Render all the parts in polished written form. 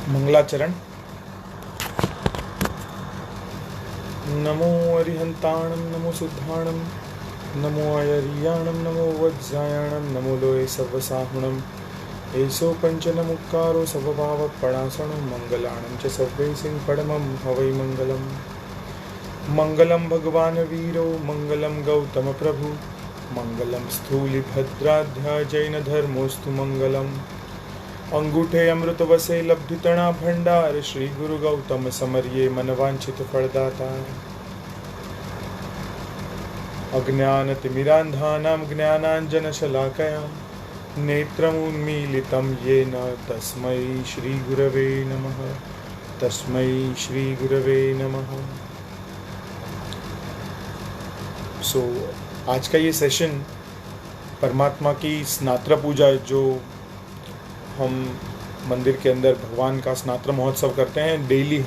मंगलाचरण। नमो अरिहंताणं नमो सिद्धाणं नमो अयरियाणं नमो वज्रायणं नमो लोये सर्वसाहुणं एषो पंचनमुक्कारो सर्वभावपणासणो मंगलाणं च सर्वैसिं परमं हवै मंगलम्। मंगलं भगवान वीरो मंगलं गौतम प्रभु मंगलं स्थूलिभद्राध्या जैन धर्मोस्तु मंगलम्। अंगूठे अमृत वसे लब्धितणा भंडार श्री गुरु गौतम समर्ये मनवांछित फलदातार। अज्ञानतिमिरान्धानां ज्ञानाञ्जनशलाकया नेत्रमुन्मीलितं येन तस्मै श्रीगुरवे नमः। तस्मै श्रीगुरवे नमः। आज का ये सेशन परमात्मा की स्नात्र पूजा, जो हम मंदिर के अंदर भगवान का स्नात्र महोत्सव करते हैं डेली,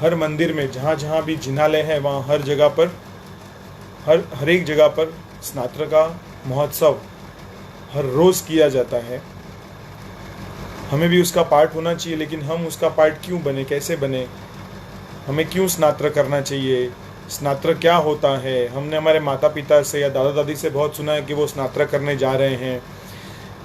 हर मंदिर में जहाँ जहाँ भी जिनालय है वहाँ हर जगह पर हर एक जगह पर स्नात्र का महोत्सव हर रोज़ किया जाता है। हमें भी उसका पार्ट होना चाहिए, लेकिन हम उसका पार्ट क्यों बने, कैसे बने, हमें क्यों स्नात्र करना चाहिए, स्नात्र क्या होता है। हमने हमारे माता पिता से या दादा दादी से बहुत सुना है कि वो स्नात्र करने जा रहे हैं।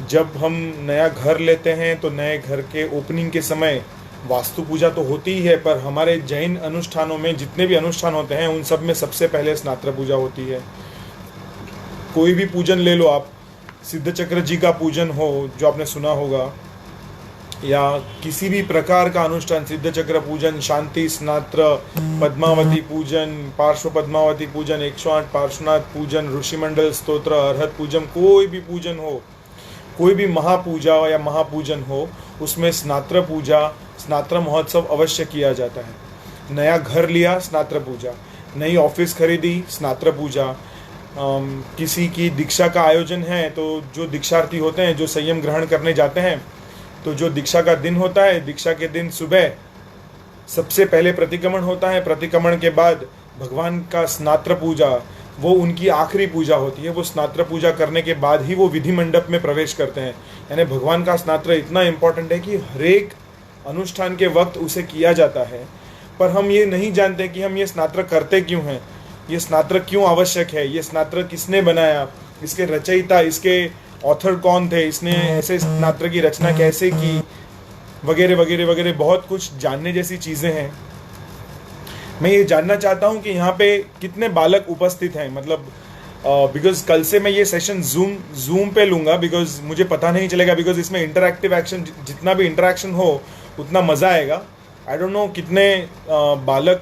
जब हम नया घर लेते हैं तो नए घर के ओपनिंग के समय वास्तु पूजा तो होती ही है, पर हमारे जैन अनुष्ठानों में जितने भी अनुष्ठान होते हैं उन सब में सबसे पहले स्नात्र पूजा होती है। कोई भी पूजन ले लो आप, सिद्ध चक्र जी का पूजन हो जो आपने सुना होगा, या किसी भी प्रकार का अनुष्ठान, सिद्ध चक्र पूजन, शांति स्नात्र, पद्मावती पूजन, पार्श्व पद्मावती पूजन, 108 पार्श्वनाथ पूजन, ऋषिमंडल स्तोत्र, अरहत पूजन, कोई भी पूजन हो, कोई भी महापूजा या महापूजन हो, उसमें स्नात्र पूजा, स्नात्र महोत्सव अवश्य किया जाता है। नया घर लिया, स्नात्र पूजा, नई ऑफिस खरीदी, स्नात्र पूजा, किसी की दीक्षा का आयोजन है तो जो दीक्षार्थी होते हैं, जो संयम ग्रहण करने जाते हैं, तो जो दीक्षा का दिन होता है, दीक्षा के दिन सुबह सबसे पहले प्रतिक्रमण होता है। प्रतिक्रमण के बाद भगवान का स्नात्र पूजा, वो उनकी आखिरी पूजा होती है। वो स्नात्र पूजा करने के बाद ही वो विधि मंडप में प्रवेश करते हैं। यानी भगवान का स्नात्र इतना इम्पोर्टेंट है कि हर एक अनुष्ठान के वक्त उसे किया जाता है, पर हम ये नहीं जानते कि हम ये स्नात्र करते क्यों हैं, ये स्नात्र क्यों आवश्यक है, ये स्नात्र किसने बनाया, इसके रचयिता, इसके ऑथर कौन थे, इसने ऐसे स्नात्र की रचना कैसे की, वगैरह वगैरह वगैरह। बहुत कुछ जानने जैसी चीज़ें हैं। मैं ये जानना चाहता हूँ कि यहाँ पे कितने बालक उपस्थित हैं, मतलब बिकॉज कल से मैं ये सेशन जूम पे लूँगा, बिकॉज मुझे पता नहीं चलेगा, बिकॉज इसमें इंटरैक्टिव एक्शन, जितना भी इंटरेक्शन हो उतना मज़ा आएगा। आई डोंट नो कितने बालक,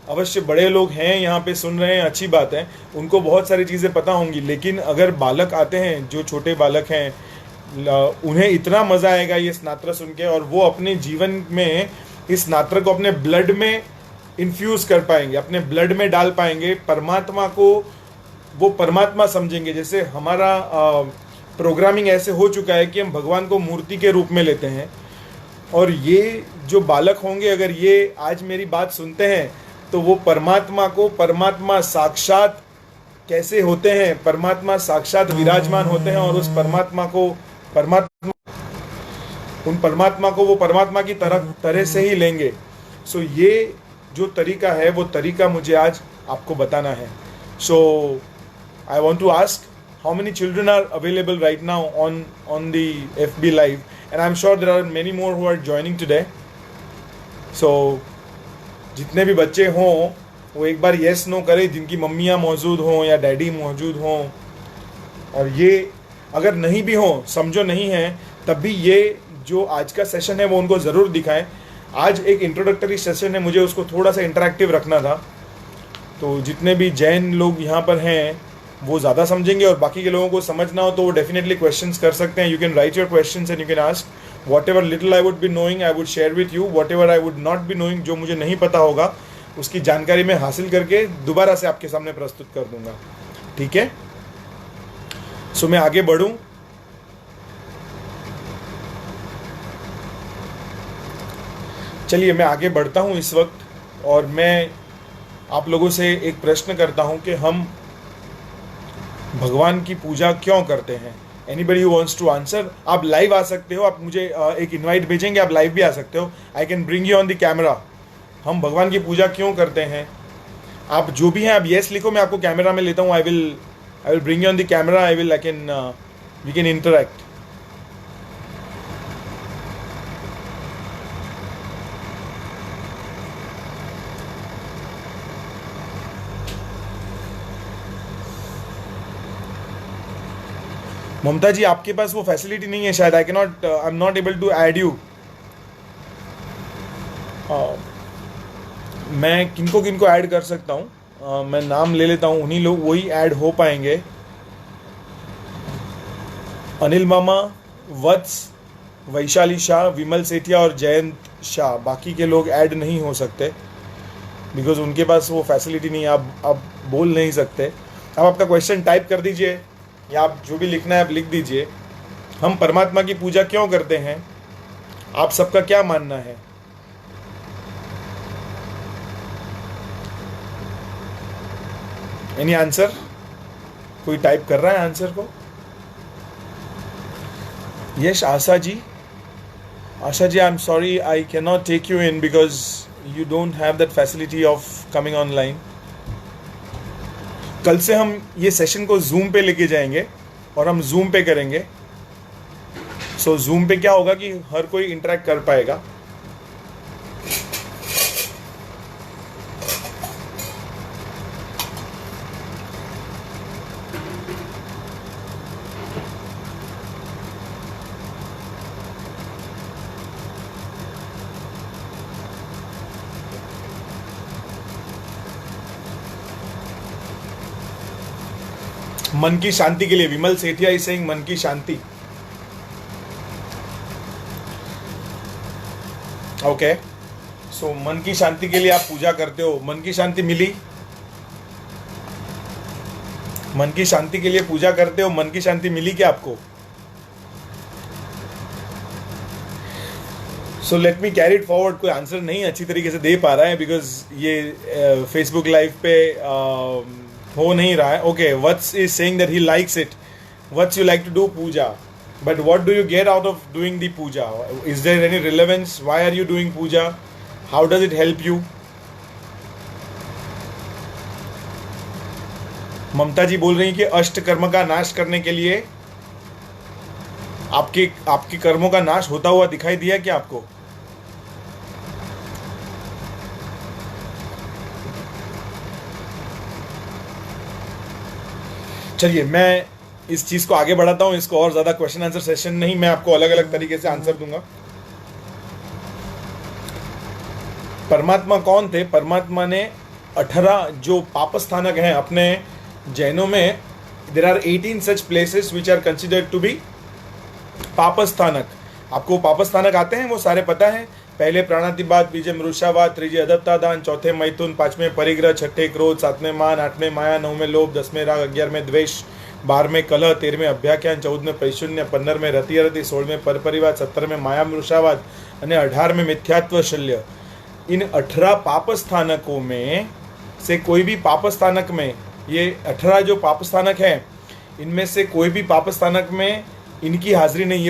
अवश्य बड़े लोग हैं यहाँ पे सुन रहे हैं, अच्छी बात है, उनको बहुत सारी चीज़ें पता होंगी, लेकिन अगर बालक आते हैं, जो छोटे बालक हैं, उन्हें इतना मज़ा आएगा ये स्नात्र सुन के, और वो अपने जीवन में इस स्नात्र को अपने ब्लड में इन्फ्यूज़ कर पाएंगे, अपने ब्लड में डाल पाएंगे, परमात्मा को वो परमात्मा समझेंगे। जैसे हमारा प्रोग्रामिंग ऐसे हो चुका है कि हम भगवान को मूर्ति के रूप में लेते हैं, और ये जो बालक होंगे, अगर ये आज मेरी बात सुनते हैं तो वो परमात्मा को, परमात्मा साक्षात कैसे होते हैं, परमात्मा साक्षात विराजमान होते हैं, और उस परमात्मा को उन परमात्मा को वो परमात्मा की तरह से ही लेंगे। सो ये जो तरीका है, वो तरीका मुझे आज आपको बताना है। So I want to ask, how many children are available right now on the FB live, and I am sure there are many more who are joining today. So जितने भी बच्चे हों वो एक बार येस नो करें, जिनकी मम्मियाँ मौजूद हों या डैडी मौजूद हों, और ये अगर नहीं भी हों, समझो नहीं है, तब भी ये जो आज का सेशन है वो उनको ज़रूर दिखाएं। आज एक इंट्रोडक्टरी सेशन है, मुझे उसको थोड़ा सा इंटरेक्टिव रखना था, तो जितने भी जैन लोग यहाँ पर हैं वो ज़्यादा समझेंगे, और बाकी के लोगों को समझना हो तो वो डेफिनेटली क्वेश्चंस कर सकते हैं। You can write your questions and you can ask whatever little I would be knowing, I would share with you. Whatever I would not be knowing, जो मुझे नहीं पता होगा, उसकी जानकारी मैं हासिल करके दोबारा से आपके सामने प्रस्तुत कर दूंगा। ठीक है? सो मैं आगे बढ़ूं। चलिए मैं आगे बढ़ता हूं इस वक्त, और मैं आप लोगों से एक प्रश्न करता हूं कि हम भगवान की पूजा क्यों करते हैं, anybody who wants to answer, आप लाइव आ सकते हो, आप मुझे एक इनवाइट भेजेंगे, आप लाइव भी आ सकते हो। I can bring you on the camera. हम भगवान की पूजा क्यों करते हैं, आप जो भी हैं आप यस लिखो, मैं आपको कैमरा में लेता हूँ। I will bring you on the camera, I can we can interact. Mamta ji आपके पास वो फैसिलिटी नहीं है शायद, I am not able to add you. मैं किनको किनको ऐड कर सकता हूँ, मैं नाम ले लेता हूँ, उन्हीं लोग वही ऐड हो पाएंगे। अनिल मामा, वत्स, वैशाली शाह, विमल सेठिया और जयंत शाह, बाकी के लोग ऐड नहीं हो सकते बिकॉज उनके पास वो फैसिलिटी नहीं है, आप बोल नहीं सकते। आप आपका क्वेश्चन टाइप कर दीजिए या आप जो भी लिखना है आप लिख दीजिए। हम परमात्मा की पूजा क्यों करते हैं, आप सबका क्या मानना है? Any answer? कोई टाइप कर रहा है आंसर को? Yes Asha ji, Asha ji I am sorry I can not take you in because you don't have that facility of coming online. कल से हम ये सेशन को जूम पे लेके जाएंगे और हम जूम पे करेंगे। सो जूम पे क्या होगा कि हर कोई इंटरेक्ट कर पाएगा। मन की शांति के लिए, विमल सेठिया इज सेइंग मन की शांति। ओके, सो मन की शांति के लिए आप पूजा करते हो, मन की शांति मिली? मन की शांति के लिए पूजा करते हो, मन की शांति मिली क्या आपको? So let me carry it forward. कोई आंसर नहीं अच्छी तरीके से दे पा रहा है बिकॉज ये फेसबुक लाइव पे हो नहीं रहा है। Okay, Vats is saying that he likes it. Vats you like to do puja, but what do you get out of doing the puja? Is there any relevance? Why are you doing puja? How does it help you? Mamta ji बोल रही कि अष्ट कर्म का नाश करने के लिए। आपके कर्मों का नाश होता हुआ दिखाई दिया क्या आपको? चलिए मैं इस चीज को आगे बढ़ाता हूं, इसको और ज्यादा क्वेश्चन आंसर सेशन नहीं, मैं आपको अलग अलग तरीके से आंसर दूंगा। परमात्मा कौन थे? परमात्मा ने 18 जो पाप स्थानक हैं अपने जैनों में, there are 18 such places which are considered to be पाप स्थानक। आपको पाप स्थानक आते हैं वो सारे पता है? पहले प्राणातिपात, बीजे मृषावाद, त्रीजे अदत्तादान, चौथे मैथुन, पांचवें परिग्रह, छठे क्रोध, सातवें मान, आठवें माया, नौवें लोभ, 10वें राग, 11वें द्वेष, 12वें कलह, 13वें अभ्याख्यान, 14वें पैशून्य, 15वें रतिरति, 16वें परपरिवाद, 17वें माया मृषावाद और 18वें मिथ्यात्व शल्य। इन 18 पाप स्थानकों में से कोई भी पाप स्थानक में, ये 18 जो पाप स्थानक हैं इनमें से कोई भी पाप स्थानक में इनकी हाजिरी नहीं।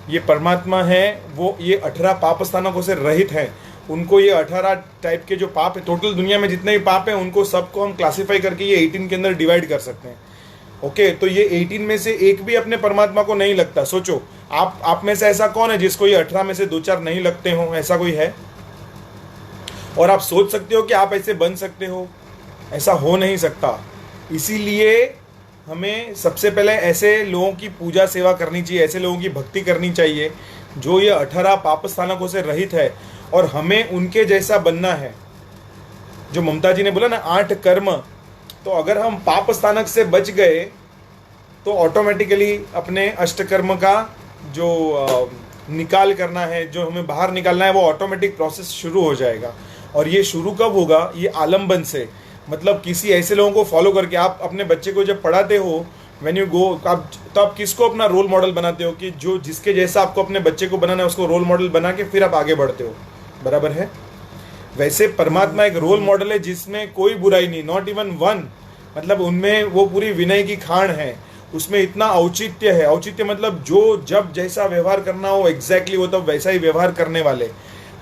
ये परमात्मा है वो ये 18 पाप स्थानकों से रहित हैं। उनको ये 18 टाइप के जो पाप है, टोटल दुनिया में जितने भी पाप हैं उनको सबको हम क्लासीफाई करके ये 18 के अंदर डिवाइड कर सकते हैं। ओके, तो ये 18 में से एक भी अपने परमात्मा को नहीं लगता। सोचो आप में से ऐसा कौन है जिसको ये 18 में से 2-4 नहीं लगते हो? ऐसा कोई है? और आप सोच सकते हो कि आप ऐसे बन सकते हो? ऐसा हो नहीं सकता। इसीलिए हमें सबसे पहले ऐसे लोगों की पूजा सेवा करनी चाहिए, ऐसे लोगों की भक्ति करनी चाहिए जो ये 18 पाप स्थानकों से रहित है, और हमें उनके जैसा बनना है। जो ममता जी ने बोला ना 8 कर्म, तो अगर हम पाप स्थानक से बच गए तो ऑटोमेटिकली अपने अष्टकर्म का जो निकाल करना है, जो हमें बाहर निकालना है, वो ऑटोमेटिक प्रोसेस शुरू हो जाएगा। और ये शुरू कब होगा? ये आलम्बन से, मतलब किसी ऐसे लोगों को फॉलो करके। आप अपने बच्चे को जब पढ़ाते हो, व्हेन यू गो, तो आप किसको अपना रोल मॉडल बनाते हो? कि जो जिसके जैसा आपको अपने बच्चे को बनाना है उसको रोल मॉडल बना के फिर आप आगे बढ़ते हो। बराबर है? वैसे परमात्मा एक रोल मॉडल है जिसमें कोई बुराई नहीं, नॉट इवन वन। मतलब उनमें वो पूरी विनय की खान है, उसमें इतना औचित्य है। औचित्य मतलब जो जब जैसा व्यवहार करना हो एग्जैक्टली वो तब वैसा ही व्यवहार करने वाले,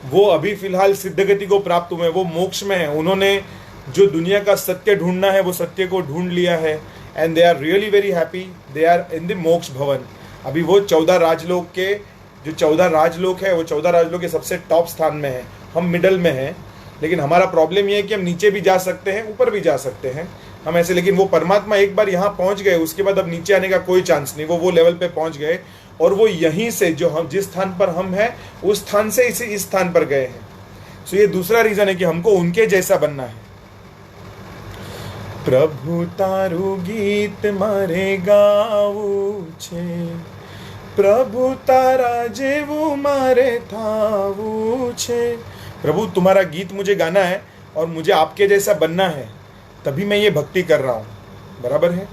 वो अभी फिलहाल सिद्ध गति को प्राप्त हुए, वो मोक्ष में है। उन्होंने जो दुनिया का सत्य ढूंढना है वो सत्य को ढूंढ लिया है, and they are really very happy, they are in the Moksha Bhavan. अभी वो 14 राजलोक के जो 14 राजलोक है वो 14 राजलोक के सबसे टॉप स्थान में है, हम मिडल में हैं। लेकिन हमारा प्रॉब्लम ये है कि हम नीचे भी जा सकते हैं, ऊपर भी जा सकते हैं हम ऐसे। लेकिन वो परमात्मा एक बार यहाँ पहुँच गए, उसके बाद अब नीचे आने का कोई चांस नहीं। वो लेवल पे पहुँच गए और वो यहीं से जो हम जिस स्थान पर हम हैं उस स्थान से इस स्थान पर गए हैं। सो ये दूसरा रीजन है कि हमको उनके जैसा बनना है। प्रभु तारू गीत मारे गाऊ छे, प्रभु तारा जेवू मारे थावू छे। प्रभु तुम्हारा गीत मुझे गाना है और मुझे आपके जैसा बनना है, तभी मैं ये भक्ति कर रहा हूँ, बराबर है।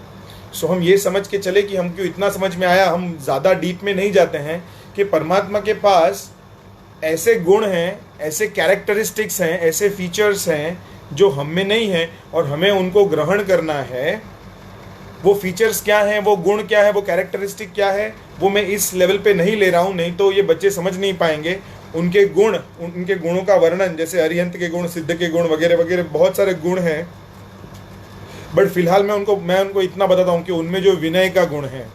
सो हम ये समझ के चले कि हमको इतना समझ में आया, हम ज़्यादा डीप में नहीं जाते हैं कि परमात्मा के पास ऐसे गुण हैं, ऐसे कैरेक्टरिस्टिक्स हैं, ऐसे फीचर्स हैं जो हम में नहीं है और हमें उनको ग्रहण करना है। वो फीचर्स क्या हैं, वो गुण क्या है, वो कैरेक्टरिस्टिक क्या है, वो मैं इस लेवल पे नहीं ले रहा हूँ, नहीं तो ये बच्चे समझ नहीं पाएंगे। उनके गुण, उनके गुणों का वर्णन, जैसे अरिहंत के गुण, सिद्ध के गुण वगैरह वगैरह बहुत सारे गुण हैं, बट फिलहाल मैं उनको इतना बताता हूँ कि उनमें जो विनय का गुण है,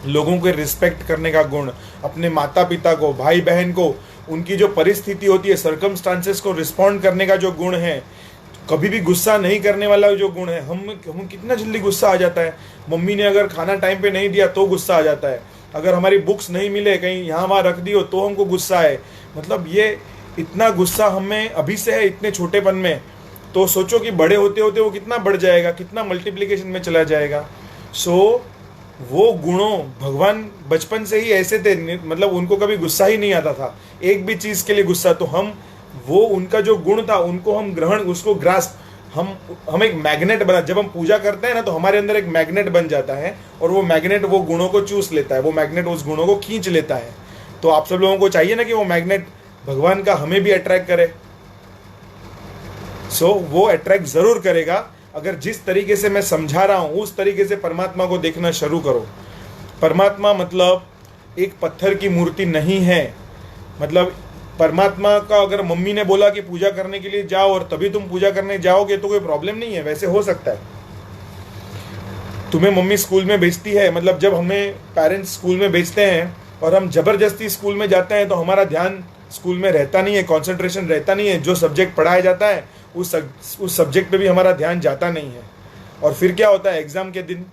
लोगों को रिस्पेक्ट करने का गुण, अपने माता पिता को, भाई बहन को, उनकी जो परिस्थिति होती है, सर्कमस्टांसेस को रिस्पॉन्ड करने का जो गुण है, कभी भी गुस्सा नहीं करने वाला जो गुण है। हम कितना जल्दी गुस्सा आ जाता है, मम्मी ने अगर खाना टाइम पे नहीं दिया तो गुस्सा आ जाता है, अगर हमारी बुक्स नहीं मिले, कहीं यहाँ वहाँ रख दी हो तो हमको गुस्सा है। मतलब ये इतना गुस्सा हमें अभी से है, इतने छोटेपन में, तो सोचो कि बड़े होते होते वो कितना बढ़ जाएगा, कितना मल्टीप्लिकेशन में चला जाएगा। सो वो गुणों, भगवान बचपन से ही ऐसे थे, मतलब उनको कभी गुस्सा ही नहीं आता था, एक भी चीज़ के लिए गुस्सा। तो हम वो उनका जो गुण था उनको हम ग्रहण, उसको ग्रास्प, हम एक मैग्नेट बना, जब हम पूजा करते हैं ना तो हमारे अंदर एक मैग्नेट बन जाता है और वो मैग्नेट वो गुणों को चूस लेता है, वो मैग्नेट उस गुणों को खींच लेता है। तो आप सब लोगों को चाहिए ना कि वो मैग्नेट भगवान का हमें भी अट्रैक्ट करे। सो वो अट्रैक्ट जरूर करेगा अगर जिस तरीके से मैं समझा रहा हूं उस तरीके से परमात्मा को देखना शुरू करो। परमात्मा मतलब एक पत्थर की मूर्ति नहीं है। मतलब परमात्मा का अगर मम्मी ने बोला कि पूजा करने के लिए जाओ और तभी तुम पूजा करने जाओगे तो कोई प्रॉब्लम नहीं है, वैसे हो सकता है। तुम्हें मम्मी स्कूल में भेजती है, मतलब जब हमें पेरेंट्स स्कूल में भेजते हैं और हम जबरदस्ती स्कूल में जाते हैं तो हमारा ध्यान स्कूल में रहता नहीं है, कंसंट्रेशन रहता नहीं है, जो सब्जेक्ट पढ़ाया जाता है उस सब्जेक्ट पे भी हमारा ध्यान जाता नहीं है। और फिर क्या होता है, एग्जाम के दिन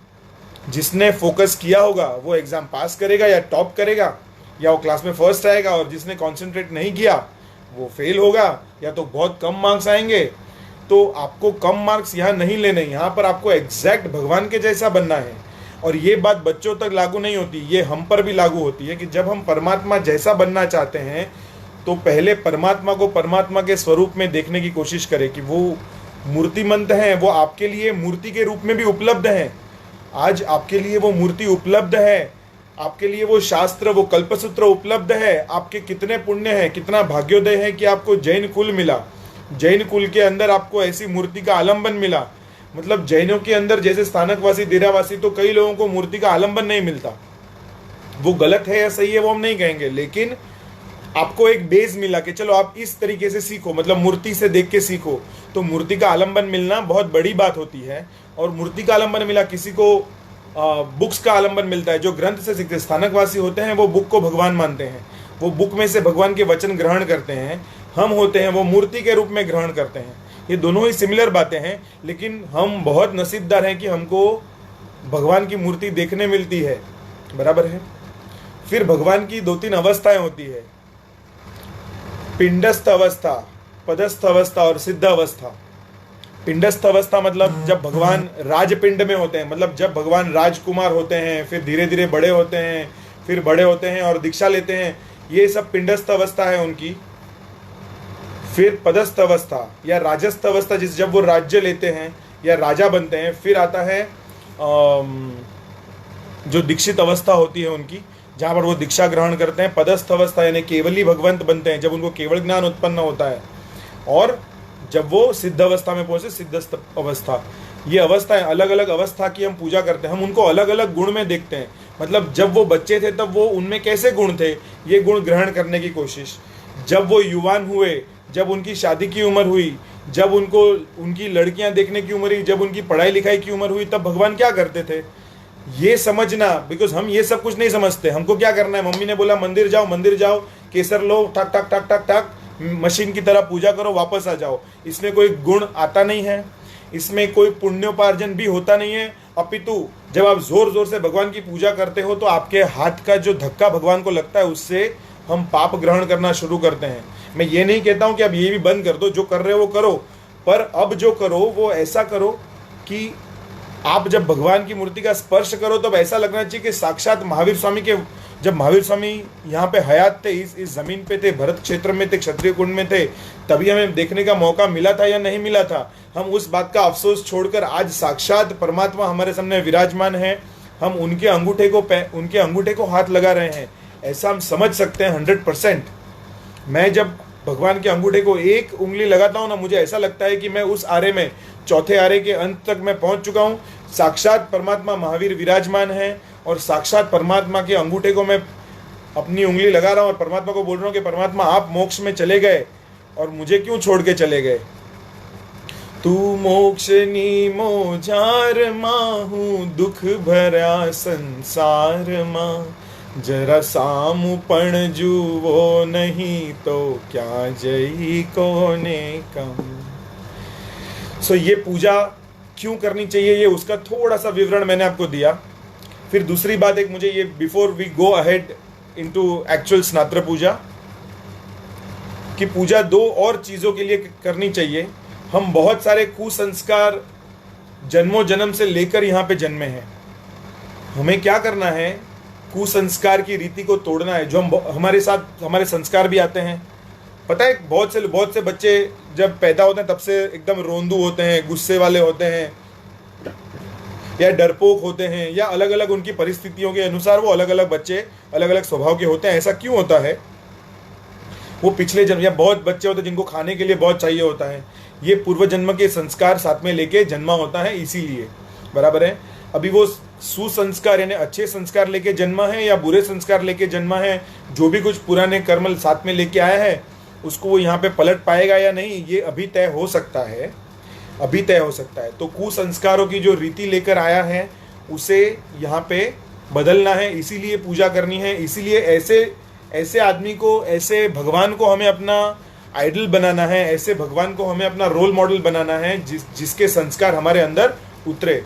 जिसने फोकस किया होगा वो एग्जाम पास करेगा या टॉप करेगा या वो क्लास में फर्स्ट आएगा, और जिसने कॉन्सेंट्रेट नहीं किया वो फेल होगा या तो बहुत कम मार्क्स आएंगे। तो आपको कम मार्क्स यहाँ नहीं लेने, यहाँ पर आपको एग्जैक्ट भगवान के जैसा बनना है। और ये बात बच्चों तक लागू नहीं होती, ये हम पर भी लागू होती है कि जब हम परमात्मा जैसा बनना चाहते हैं तो पहले परमात्मा को परमात्मा के स्वरूप में देखने की कोशिश करें कि वो मूर्तिमंत हैं, वो आपके लिए मूर्ति के रूप में भी उपलब्ध हैं। आज आपके लिए वो मूर्ति उपलब्ध है, आपके लिए वो शास्त्र, वो कल्पसूत्र उपलब्ध है। आपके कितने पुण्य हैं, कितना भाग्योदय है कि आपको जैन कुल मिला, जैन कुल के अंदर आपको ऐसी मूर्ति का आलंबन मिला। मतलब जैनों के अंदर जैसे स्थानकवासी, देरावासी, तो कई लोगों को मूर्ति का आलंबन नहीं मिलता। वो गलत है या सही है वो हम नहीं कहेंगे, लेकिन आपको एक बेस मिला कि चलो आप इस तरीके से सीखो, मतलब मूर्ति से देख के सीखो। तो मूर्ति का आलंबन मिलना बहुत बड़ी बात होती है। और मूर्ति का आलंबन मिला, किसी को बुक्स का आलंबन मिलता है, जो ग्रंथ से सीखते स्थानकवासी होते हैं वो बुक को भगवान मानते हैं, वो बुक में से भगवान के वचन ग्रहण करते हैं। हम होते हैं वो मूर्ति के रूप में ग्रहण करते हैं। ये दोनों ही सिमिलर बातें हैं, लेकिन हम बहुत नसीबदार हैं कि हमको भगवान की मूर्ति देखने मिलती है, बराबर है। फिर भगवान की 2-3 अवस्थाएं होती है, पिंडस्थ अवस्था, पदस्थ अवस्था और सिद्ध अवस्था। पिंडस्थ अवस्था मतलब जब भगवान राजपिंड में होते हैं, मतलब जब भगवान राजकुमार होते हैं, फिर धीरे धीरे बड़े होते हैं, फिर बड़े होते हैं और दीक्षा लेते हैं, ये सब पिंडस्थ अवस्था है उनकी। फिर पदस्थ अवस्था या राजस्थ अवस्था, जब वो राज्य लेते हैं या राजा बनते हैं। फिर आता है जो दीक्षित अवस्था होती है उनकी, जहाँ पर वो दीक्षा ग्रहण करते हैं। पदस्थ अवस्था यानी केवली भगवंत बनते हैं, जब उनको केवल ज्ञान उत्पन्न होता है। और जब वो सिद्ध अवस्था में पहुंचे, सिद्धस्थ अवस्था। ये अवस्थाएं, अलग अलग अवस्था की हम पूजा करते हैं, हम उनको अलग अलग गुण में देखते हैं। मतलब जब वो बच्चे थे तब वो उनमें कैसे गुण थे, ये गुण ग्रहण करने की कोशिश। जब वो युवान हुए, जब उनकी शादी की उम्र हुई, जब उनको उनकी लड़कियां देखने की उम्र हुई, जब उनकी पढ़ाई लिखाई की उम्र हुई, तब भगवान क्या करते थे, ये समझना। बिकॉज हम ये सब कुछ नहीं समझते। हमको क्या करना है, मम्मी ने बोला मंदिर जाओ, मंदिर जाओ, केसर लो, ठक ठक ठक ठक ठक, मशीन की तरह पूजा करो, वापस आ जाओ। इसमें कोई गुण आता नहीं है, इसमें कोई पुण्योपार्जन भी होता नहीं है। अपितु जब आप जोर जोर से भगवान की पूजा करते हो तो आपके हाथ का जो धक्का भगवान को लगता है, उससे हम पाप ग्रहण करना शुरू करते हैं। मैं ये नहीं कहता हूं कि अब ये भी बंद कर दो, जो कर रहे हो वो करो, पर अब जो करो वो ऐसा करो कि आप जब भगवान की मूर्ति का स्पर्श करो तब ऐसा लगना चाहिए कि साक्षात महावीर स्वामी के, जब महावीर स्वामी यहाँ पे हयात थे, इस जमीन पे थे, भरत क्षेत्र में थे, क्षत्रिय कुंड में थे, तभी हमें देखने का मौका मिला था या नहीं मिला था। हम उस बात का अफसोस छोड़कर आज साक्षात परमात्मा हमारे सामने विराजमान है, हम उनके अंगूठे को हाथ लगा रहे हैं, ऐसा हम समझ सकते हैं 100%। मैं जब भगवान के अंगूठे को एक उंगली लगाता हूँ ना, मुझे ऐसा लगता है कि मैं उस आरे में, चौथे आरे के अंत तक मैं पहुंच चुका हूँ। साक्षात परमात्मा महावीर विराजमान है और साक्षात परमात्मा के अंगूठे को मैं अपनी उंगली लगा रहा हूँ और परमात्मा को बोल रहा हूँ कि परमात्मा आप मोक्ष में चले गए और मुझे क्यों छोड़ के चले गए। तू मोक्ष नी मोजार माहू, दुख भरा संसार माँ, जरा सामुपण जुवो नहीं तो क्या जई कोने कम। सो ये पूजा क्यों करनी चाहिए, ये उसका थोड़ा सा विवरण मैंने आपको दिया। फिर दूसरी बात एक मुझे ये, before we go ahead into actual Snatra puja, कि पूजा दो और चीज़ों के लिए करनी चाहिए। हम बहुत सारे कुसंस्कार जन्मों जन्म से लेकर यहाँ पे जन्मे हैं। हमें क्या करना है, कुसंस्कार की रीति को तोड़ना है। जो हम हमारे साथ हमारे संस्कार भी आते हैं। पता है बहुत से बच्चे जब पैदा होते हैं तब से एकदम रोंदू होते हैं, गुस्से वाले होते हैं, या डरपोक होते हैं, या अलग अलग उनकी परिस्थितियों के अनुसार वो अलग अलग बच्चे अलग अलग स्वभाव के होते हैं। ऐसा क्यों होता है, वो पिछले जन्म, या बहुत बच्चे होते हैं जिनको खाने के लिए बहुत चाहिए होता है, ये पूर्व जन्म के संस्कार साथ में लेके जन्मा होता है, इसीलिए। बराबर है। अभी वो सुसंस्कार यानी अच्छे संस्कार लेके जन्मा है या बुरे संस्कार लेके जन्मा है, जो भी कुछ पुराने कर्म साथ में लेके आया है, उसको वो यहाँ पे पलट पाएगा या नहीं, ये अभी तय हो सकता है, अभी तय हो सकता है। तो कुसंस्कारों की जो रीति लेकर आया है उसे यहाँ पे बदलना है, इसीलिए पूजा करनी है। इसीलिए ऐसे आदमी को, ऐसे भगवान को हमें अपना आइडल बनाना है, ऐसे भगवान को हमें अपना रोल मॉडल बनाना है, जिसके संस्कार हमारे अंदर उतरे।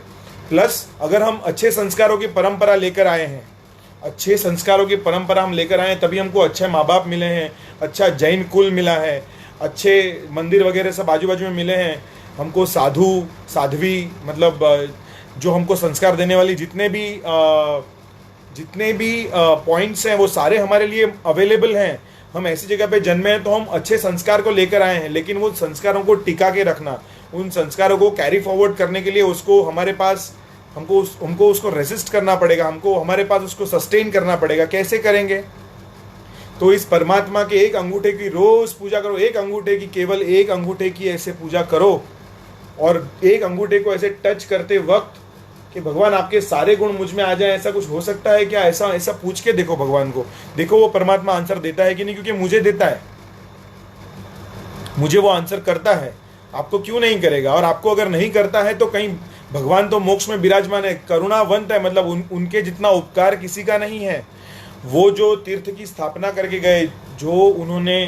प्लस अगर हम अच्छे संस्कारों की परंपरा लेकर आए हैं, अच्छे संस्कारों की परंपरा हम लेकर आए हैं, तभी हमको अच्छे माँ बाप मिले हैं, अच्छा जैन कुल मिला है, अच्छे मंदिर वगैरह सब आजू बाजू में मिले हैं, हमको साधु साध्वी, मतलब जो हमको संस्कार देने वाली जितने भी पॉइंट्स हैं वो सारे हमारे लिए अवेलेबल हैं। हम ऐसी जगह पे जन्मे हैं तो हम अच्छे संस्कार को लेकर आए हैं, लेकिन वो संस्कारों को टिका के रखना, उन संस्कारों को कैरी फॉरवर्ड करने के लिए उसको हमारे पास हमको उसको रेसिस्ट करना पड़ेगा, हमको हमारे पास उसको सस्टेन करना पड़ेगा। कैसे करेंगे? तो इस परमात्मा के एक अंगूठे की रोज पूजा करो, एक अंगूठे की, केवल एक अंगूठे की ऐसे पूजा करो, और एक अंगूठे को ऐसे टच करते वक्त कि भगवान आपके सारे गुण मुझ में आ जाए। ऐसा कुछ हो सकता है क्या? ऐसा पूछ के देखो भगवान को, देखो वो परमात्मा आंसर देता है कि नहीं, क्योंकि मुझे देता है, मुझे वो आंसर करता है, आपको क्यों नहीं करेगा? और आपको अगर नहीं करता है तो कहीं भगवान तो मोक्ष में विराजमान है, करुणावंत है, मतलब उनके जितना उपकार किसी का नहीं है। वो जो तीर्थ की स्थापना करके गए, जो उन्होंने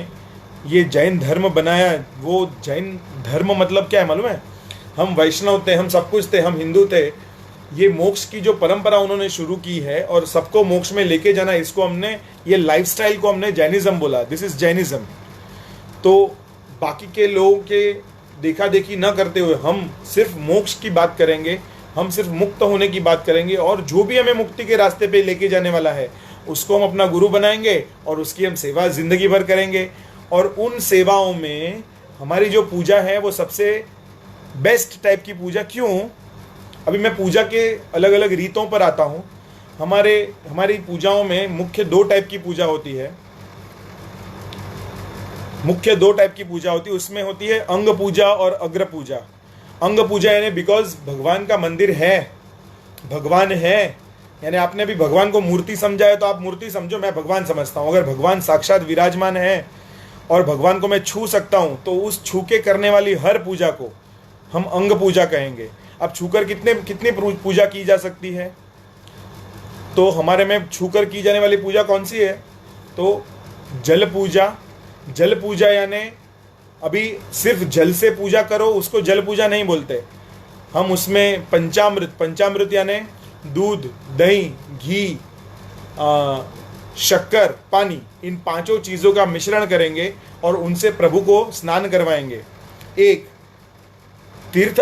ये जैन धर्म बनाया, वो जैन धर्म मतलब क्या है मालूम है? हम वैष्णव थे, हम सब कुछ थे, हम हिंदू थे। ये मोक्ष की जो परंपरा उन्होंने शुरू की है और सबको मोक्ष में लेके जाना, इसको हमने, ये लाइफस्टाइल को हमने जैनिज्म बोला, दिस इज जैनिज्म। तो बाकी के लोगों के देखा देखी न करते हुए हम सिर्फ मोक्ष की बात करेंगे, हम सिर्फ मुक्त होने की बात करेंगे, और जो भी हमें मुक्ति के रास्ते पे लेके जाने वाला है उसको हम अपना गुरु बनाएंगे और उसकी हम सेवा जिंदगी भर करेंगे। और उन सेवाओं में हमारी जो पूजा है वो सबसे बेस्ट टाइप की पूजा। क्यों? अभी मैं पूजा के अलग अलग रीतों पर आता हूँ। हमारी पूजाओं में मुख्य दो टाइप की पूजा होती है, उसमें होती है अंग पूजा और अग्र पूजा। अंग पूजा यानी बिकॉज भगवान का मंदिर है, भगवान है, यानी आपने अभी भगवान को मूर्ति समझा है तो आप मूर्ति समझो, मैं भगवान समझता हूँ। अगर भगवान साक्षात विराजमान है और भगवान को मैं छू सकता हूँ तो उस छू के करने वाली हर पूजा को हम अंग पूजा कहेंगे। अब छूकर कितनी पूजा की जा सकती है? तो हमारे में छूकर की जाने वाली पूजा कौन सी है? तो जल पूजा। जल पूजा यानी अभी सिर्फ जल से पूजा करो, उसको जल पूजा नहीं बोलते हम। उसमें पंचामृत यानी दूध, दही, घी, शक्कर, पानी, इन 5 चीज़ों का मिश्रण करेंगे और उनसे प्रभु को स्नान करवाएंगे। एक तीर्थ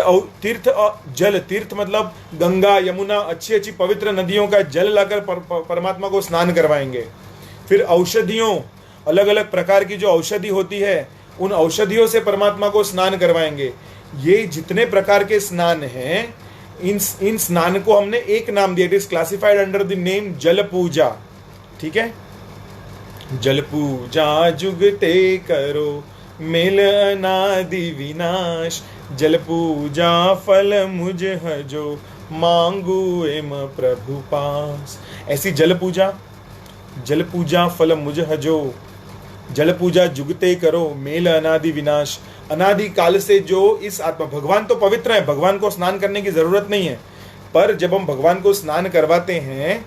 जल, तीर्थ मतलब गंगा, यमुना, अच्छी अच्छी पवित्र नदियों का जल लाकर परमात्मा को स्नान करवाएंगे। फिर औषधियों, अलग अलग प्रकार की जो औषधि होती है उन औषधियों से परमात्मा को स्नान करवाएंगे। ये जितने प्रकार के स्नान हैं, इन स्नान को हमने एक नाम दिया, it is classified under the name जल पूजा। ठीक है, जल पूजा जुगते करो मेल अनादि विनाश, जल पूजा फल मुझ हजो मांगू एम प्रभु पास। ऐसी जल पूजा फल मुझ हजो, जल पूजा जुगते करो मेल अनादि विनाश। अनादि काल से जो इस आत्मा, भगवान तो पवित्र है, भगवान को स्नान करने की जरूरत नहीं है, पर जब हम भगवान को स्नान करवाते हैं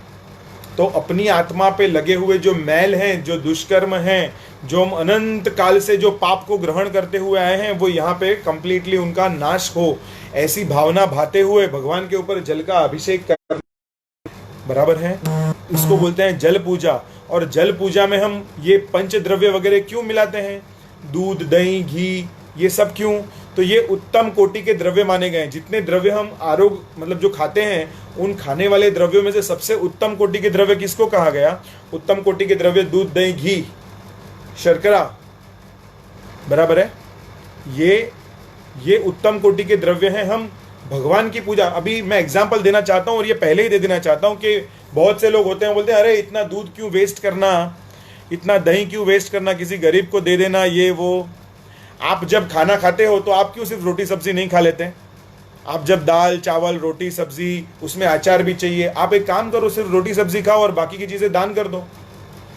तो अपनी आत्मा पे लगे हुए जो मैल हैं, जो दुष्कर्म हैं, जो हम अनंत काल से जो पाप को ग्रहण करते हुए आए हैं, वो यहाँ पे कंप्लीटली उनका नाश हो, ऐसी भावना भाते हुए भगवान के ऊपर जल का अभिषेक कर, बराबर है। इसको बोलते हैं जल पूजा। और जल पूजा में हम ये पंच द्रव्य वगैरह क्यों मिलाते हैं? दूध, दही, घी, ये सब क्यों? तो ये उत्तम कोटि के द्रव्य माने गए हैं। जितने द्रव्य हम आरोग्य मतलब जो खाते हैं, उन खाने वाले द्रव्यों में से सबसे उत्तम कोटि के द्रव्य किसको कहा गया? उत्तम कोटि के द्रव्य दूध, दही, घी, शर्करा, बराबर है। ये उत्तम कोटि के द्रव्य हैं। हम भगवान की पूजा, अभी मैं एग्जांपल देना चाहता हूँ और ये पहले ही दे देना चाहता हूँ कि बहुत से लोग होते हैं, बोलते हैं अरे इतना दूध क्यों वेस्ट करना, इतना दही क्यों वेस्ट करना, किसी गरीब को दे देना, ये वो। आप जब खाना खाते हो तो आप क्यों सिर्फ रोटी सब्जी नहीं खा लेते? आप जब दाल चावल रोटी सब्जी, उसमें अचार भी चाहिए, आप एक काम करो, सिर्फ रोटी सब्जी खाओ और बाकी की चीज़ें दान कर दो,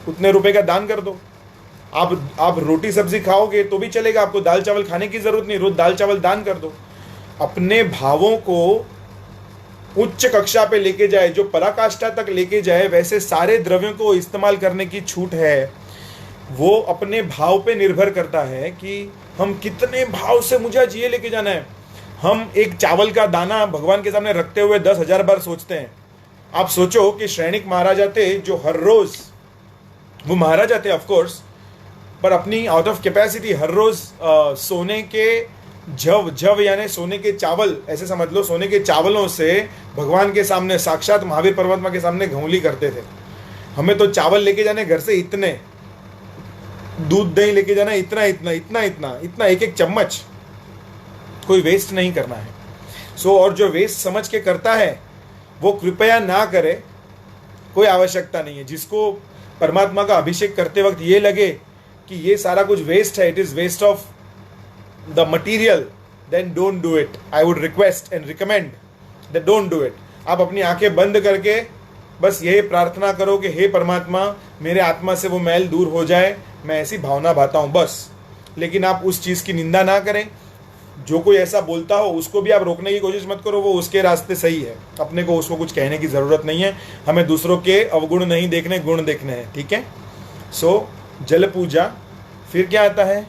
उतने रुपए का दान कर दो। आप रोटी सब्जी खाओगे तो भी चलेगा, आपको दाल चावल खाने की जरूरत नहीं, रोज दाल चावल दान कर दो। अपने भावों को उच्च कक्षा पे लेके जाए, जो पराकाष्ठा तक लेके जाए, वैसे सारे द्रव्यों को इस्तेमाल करने की छूट है। वो अपने भाव पे निर्भर करता है कि हम कितने भाव से मुझे आज ये लेके जाना है। हम एक चावल का दाना भगवान के सामने रखते हुए 10,000 बार सोचते हैं। आप सोचो कि श्रेणिक महाराजा थे जो हर रोज, वो महाराजा थे ऑफ कोर्स, पर अपनी आउट ऑफ कैपेसिटी हर रोज सोने के जव यानी सोने के चावल, ऐसे समझ लो, सोने के चावलों से भगवान के सामने, साक्षात महावीर परमात्मा के सामने घौली करते थे। हमें तो चावल लेके जाने घर से इतने, दूध दही लेके जाना इतना इतना इतना इतना इतना, एक एक चम्मच, कोई वेस्ट नहीं करना है। और जो वेस्ट समझ के करता है वो कृपया ना करे, कोई आवश्यकता नहीं है। जिसको परमात्मा का अभिषेक करते वक्त ये लगे कि ये सारा कुछ वेस्ट है, it is waste of the material, then don't do it. I would request and recommend that don't do it. आप अपनी आंखें बंद करके बस यही प्रार्थना करो कि हे परमात्मा, मेरे आत्मा से वो मैल दूर हो जाए, मैं ऐसी भावना भाता हूँ बस। लेकिन आप उस चीज़ की निंदा ना करें। जो कोई ऐसा बोलता हो उसको भी आप रोकने की कोशिश मत करो, वो उसके रास्ते सही है, अपने को उसको कुछ कहने की ज़रूरत नहीं है। हमें दूसरों के अवगुण नहीं देखने, गुण देखने हैं, ठीक है। जल पूजा। फिर क्या आता है?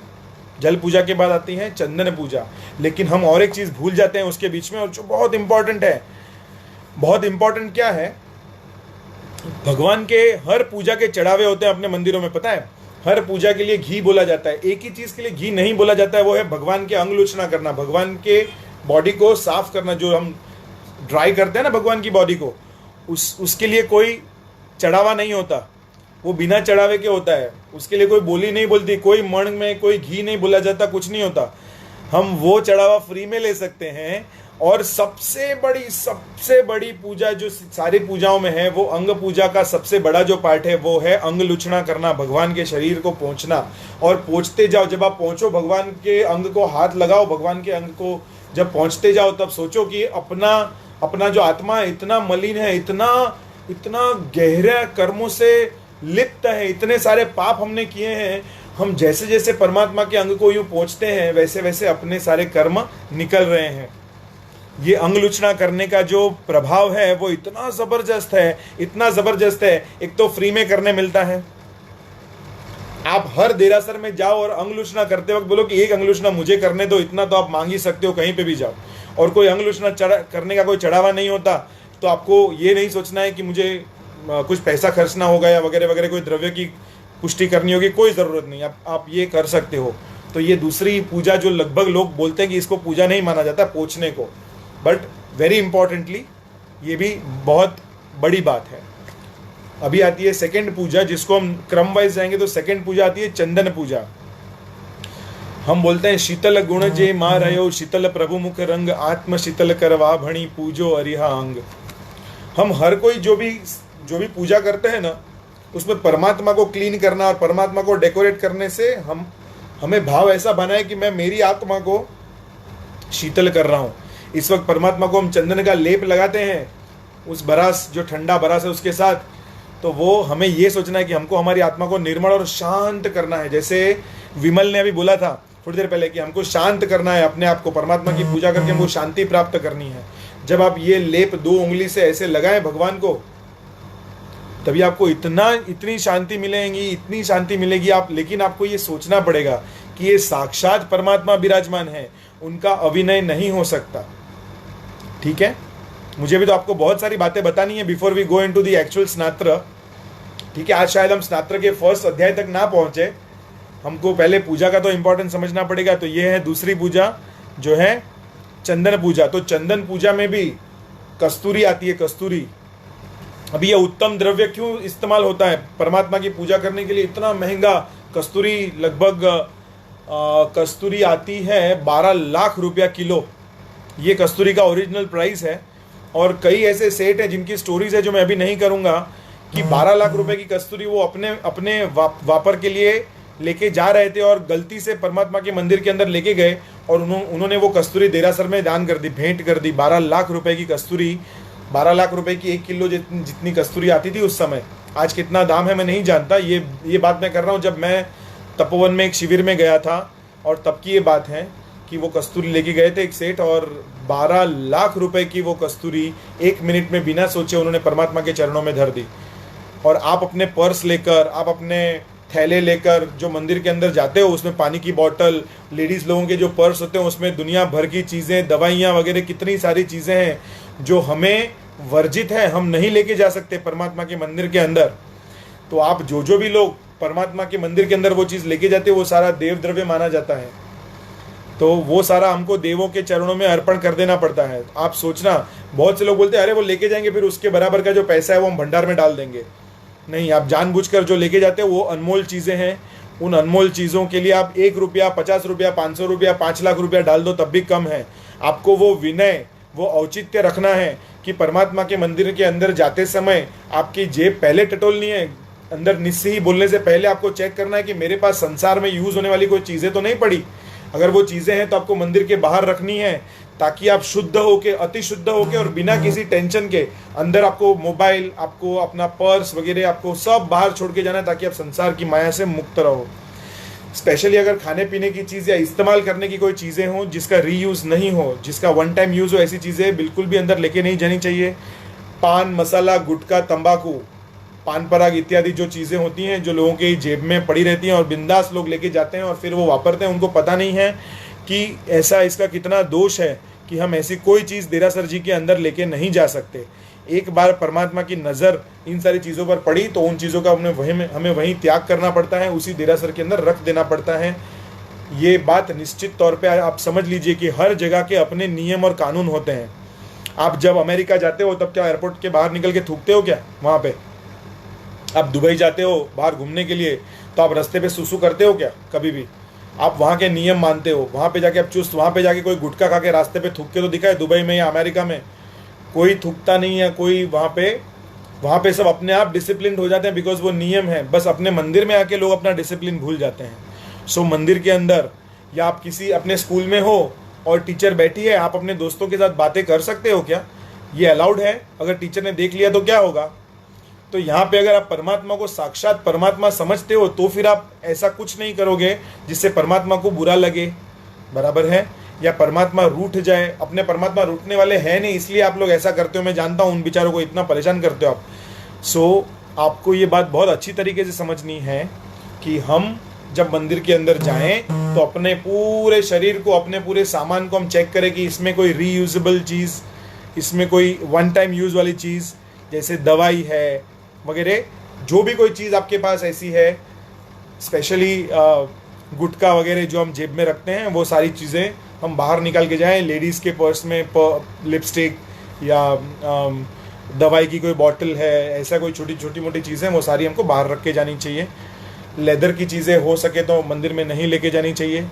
जल पूजा के बाद आती है चंदन पूजा। लेकिन हम और एक चीज़ भूल जाते हैं उसके बीच में, और जो बहुत इंपॉर्टेंट है। बहुत इंपॉर्टेंट क्या है? भगवान के हर पूजा के चढ़ावे होते हैं अपने मंदिरों में, पता है। हर पूजा के लिए घी बोला जाता है, एक ही चीज़ के लिए घी नहीं बोला जाता है, वो है भगवान के अंगलुचना करना, भगवान के बॉडी को साफ करना। जो हम ड्राई करते हैं ना भगवान की बॉडी को, उसके लिए कोई चढ़ावा नहीं होता, वो बिना चढ़ावे के होता है। उसके लिए कोई बोली नहीं बोलती, कोई मण में कोई घी नहीं बोला जाता, कुछ नहीं होता। हम वो चढ़ावा फ्री में ले सकते हैं। और सबसे बड़ी पूजा जो सारी पूजाओं में है, वो अंग पूजा का सबसे बड़ा जो पार्ट है वो है अंग लुचना करना, भगवान के शरीर को पोंछना। और पोंछते जाओ, जब आप पोंछो, भगवान के अंग को हाथ लगाओ, भगवान के अंग को जब पहुंचते जाओ तब सोचो कि अपना अपना जो आत्मा है इतना मलिन है, इतना इतना गहरा कर्मों से लिप्त है, इतने सारे पाप हमने किए हैं। हम जैसे जैसे परमात्मा के अंग को यूं पहुंचते हैं वैसे वैसे अपने सारे कर्म निकल रहे हैं। ये अंगलुचना करने का जो प्रभाव है वो इतना जबरदस्त है, इतना जबरदस्त है। एक तो फ्री में करने मिलता है, आप हर देरासर में जाओ और अंगलुचना करते वक्त बोलो कि एक अंगलुचना मुझे करने दो, इतना तो आप मांग ही सकते हो कहीं पे भी जाओ। और कोई अंगलुचना करने का कोई चढ़ावा नहीं होता, तो आपको ये नहीं सोचना है कि मुझे कुछ पैसा खर्चना होगा या वगैरह वगैरह, कोई द्रव्य की पुष्टि करनी होगी, कोई ज़रूरत नहीं, आप ये कर सकते हो। तो ये दूसरी पूजा जो लगभग लोग बोलते हैं कि इसको पूजा नहीं माना जाता पहुँचने को, बट वेरी इंपॉर्टेंटली ये भी बहुत बड़ी बात है। अभी आती है सेकंड पूजा, जिसको हम क्रम वाइज जाएंगे तो सेकंड पूजा आती है चंदन पूजा। हम बोलते हैं शीतल गुण जे माँ रहो, शीतल प्रभु मुख रंग, आत्म शीतल करवा भणी पूजो अरिहांग। हम हर कोई जो भी पूजा करते हैं ना, उसमें परमात्मा को क्लीन करना और परमात्मा को डेकोरेट करने से हमें भाव ऐसा बना है कि मैं मेरी आत्मा को शीतल कर रहा हूँ। इस वक्त परमात्मा को हम चंदन का लेप लगाते हैं, उस बरास जो ठंडा बरास है उसके साथ, तो वो हमें ये सोचना है कि हमको हमारी आत्मा को निर्मल और शांत करना है। जैसे विमल ने अभी बोला था थोड़ी देर पहले कि हमको शांत करना है अपने आप को, परमात्मा की पूजा करके हमको शांति प्राप्त करनी है। जब आप ये लेप 2 उंगली से ऐसे लगाएं भगवान को, तभी आपको इतनी शांति मिलेगी, इतनी शांति मिलेगी। लेकिन आपको ये सोचना पड़ेगा कि ये साक्षात परमात्मा विराजमान है, उनका अभिनय नहीं हो सकता। ठीक है, मुझे भी तो आपको बहुत सारी बातें बतानी है before we go into the actual Snatra. ठीक है, आज शायद हम स्नात्र के फर्स्ट अध्याय तक ना पहुंचे, हमको पहले पूजा का तो इंपॉर्टेंस समझना पड़ेगा। तो ये है दूसरी पूजा जो है चंदन पूजा। तो चंदन पूजा में भी कस्तूरी आती है, कस्तूरी। अभी ये उत्तम द्रव्य क्यों इस्तेमाल होता है परमात्मा की पूजा करने के लिए? इतना महंगा कस्तूरी, लगभग कस्तूरी आती है 12 लाख रुपया किलो। ये कस्तूरी का ओरिजिनल प्राइस है। और कई ऐसे सेट हैं जिनकी स्टोरीज है जो मैं अभी नहीं करूंगा, कि 12 लाख रुपए की कस्तूरी वो अपने वापर के लिए लेके जा रहे थे और गलती से परमात्मा के मंदिर के अंदर लेके गए और उन्होंने वो कस्तूरी देरासर में दान कर दी, भेंट कर दी। 12 लाख रुपए की कस्तूरी, 12 लाख रुपए की 1 किलो जितनी कस्तूरी आती थी उस समय। आज कितना दाम है मैं नहीं जानता, ये बात मैं कर रहा हूँ जब मैं तपोवन में एक शिविर में गया था, और तब की ये बात है कि वो कस्तूरी लेके गए थे एक सेठ, और 12 लाख रुपए की वो कस्तूरी 1 मिनट में बिना सोचे उन्होंने परमात्मा के चरणों में धर दी। और आप अपने पर्स लेकर, आप अपने थैले लेकर जो मंदिर के अंदर जाते हो, उसमें पानी की बोतल, लेडीज़ लोगों के जो पर्स होते हैं उसमें दुनिया भर की चीज़ें, दवाइयाँ वगैरह, कितनी सारी चीज़ें हैं जो हमें वर्जित है, हम नहीं लेके जा सकते परमात्मा के मंदिर के अंदर। तो आप जो भी लोग परमात्मा के मंदिर के अंदर वो चीज़ लेके जाते हैं वो सारा देव द्रव्य माना जाता है। तो वो सारा हमको देवों के चरणों में अर्पण कर देना पड़ता है। आप सोचना, बहुत से लोग बोलते हैं अरे वो लेके जाएंगे फिर उसके बराबर का जो पैसा है वो हम भंडार में डाल देंगे। नहीं, आप जानबूझकर जो लेके जाते हो वो अनमोल चीज़ें हैं। उन अनमोल चीज़ों के लिए आप 1 रुपया, 50 रुपया, 500 रुपया, 5 लाख रुपया डाल दो तब भी कम है। आपको वो विनय, वो औचित्य रखना है कि परमात्मा के मंदिर के अंदर जाते समय आपकी जेब पहले टटोलनी है। अंदर निस्सी ही बोलने से पहले आपको चेक करना है कि मेरे पास संसार में यूज़ होने वाली कोई चीज़ें तो नहीं पड़ी। अगर वो चीज़ें हैं तो आपको मंदिर के बाहर रखनी है, ताकि आप शुद्ध होके, अति शुद्ध होके और बिना किसी टेंशन के, अंदर आपको मोबाइल, आपको अपना पर्स वगैरह, आपको सब बाहर छोड़ के जाना है ताकि आप संसार की माया से मुक्त रहो। स्पेशली अगर खाने पीने की चीज़ या इस्तेमाल करने की कोई चीज़ें हों जिसका रीयूज़ नहीं हो, जिसका वन टाइम यूज़ हो, ऐसी चीज़ें बिल्कुल भी अंदर लेके नहीं जानी चाहिए। पान मसाला, गुटखा, तंबाकू, पान पराग इत्यादि जो चीज़ें होती हैं जो लोगों के जेब में पड़ी रहती हैं और बिंदास लोग लेके जाते हैं और फिर वो वापरते हैं, उनको पता नहीं है कि ऐसा इसका कितना दोष है कि हम ऐसी कोई चीज़ देरासर जी के अंदर लेके नहीं जा सकते। एक बार परमात्मा की नज़र इन सारी चीज़ों पर पड़ी तो उन चीज़ों का हमें वहीं त्याग करना पड़ता है, उसी देरासर के अंदर रख देना पड़ता है। ये बात निश्चित तौर पे आप समझ लीजिए कि हर जगह के अपने नियम और कानून होते हैं। आप जब अमेरिका जाते हो तब क्या एयरपोर्ट के बाहर निकल के थूकते हो क्या? वहाँ पे आप दुबई जाते हो बाहर घूमने के लिए तो आप रास्ते पे सुसु करते हो क्या? कभी भी? आप वहाँ के नियम मानते हो? वहाँ पे जाके आप चुस्त, वहाँ पे जाके कोई गुटखा खा के रास्ते पे थूक के तो दिखाए? दुबई में या अमेरिका में कोई थूकता नहीं है कोई। वहाँ पे सब अपने आप डिसिप्लिन हो जाते हैं, बिकॉज वो नियम है। बस अपने मंदिर में आके लोग अपना डिसिप्लिन भूल जाते हैं। सो मंदिर के अंदर या आप किसी अपने स्कूल में हो और टीचर बैठी है, आप अपने दोस्तों के साथ बातें कर सकते हो क्या? ये अलाउड है? अगर टीचर ने देख लिया तो क्या होगा? तो यहाँ पे अगर आप परमात्मा को साक्षात परमात्मा समझते हो तो फिर आप ऐसा कुछ नहीं करोगे जिससे परमात्मा को बुरा लगे, बराबर है? या परमात्मा रूठ जाए। अपने परमात्मा रूठने वाले हैं नहीं, इसलिए आप लोग ऐसा करते हो। मैं जानता हूँ उन बेचारों को इतना परेशान करते हो आप। सो आपको ये बात बहुत अच्छी तरीके से समझनी है कि हम जब मंदिर के अंदर जाएं तो अपने पूरे शरीर को, अपने पूरे सामान को हम चेक करें कि इसमें कोई रीयूजेबल चीज़, इसमें कोई वन टाइम यूज़ वाली चीज़ जैसे दवाई है वगैरह, जो भी कोई चीज़ आपके पास ऐसी है, स्पेशली गुटखा वगैरह जो हम जेब में रखते हैं, वो सारी चीज़ें हम बाहर निकाल के जाएं। लेडीज़ के पर्स में लिपस्टिक या दवाई की कोई बॉटल है, ऐसा कोई छोटी छोटी मोटी चीज़ें, वो सारी हमको बाहर रख के जानी चाहिए। लेदर की चीज़ें हो सके तो मंदिर में नहीं लेके जानी चाहिए।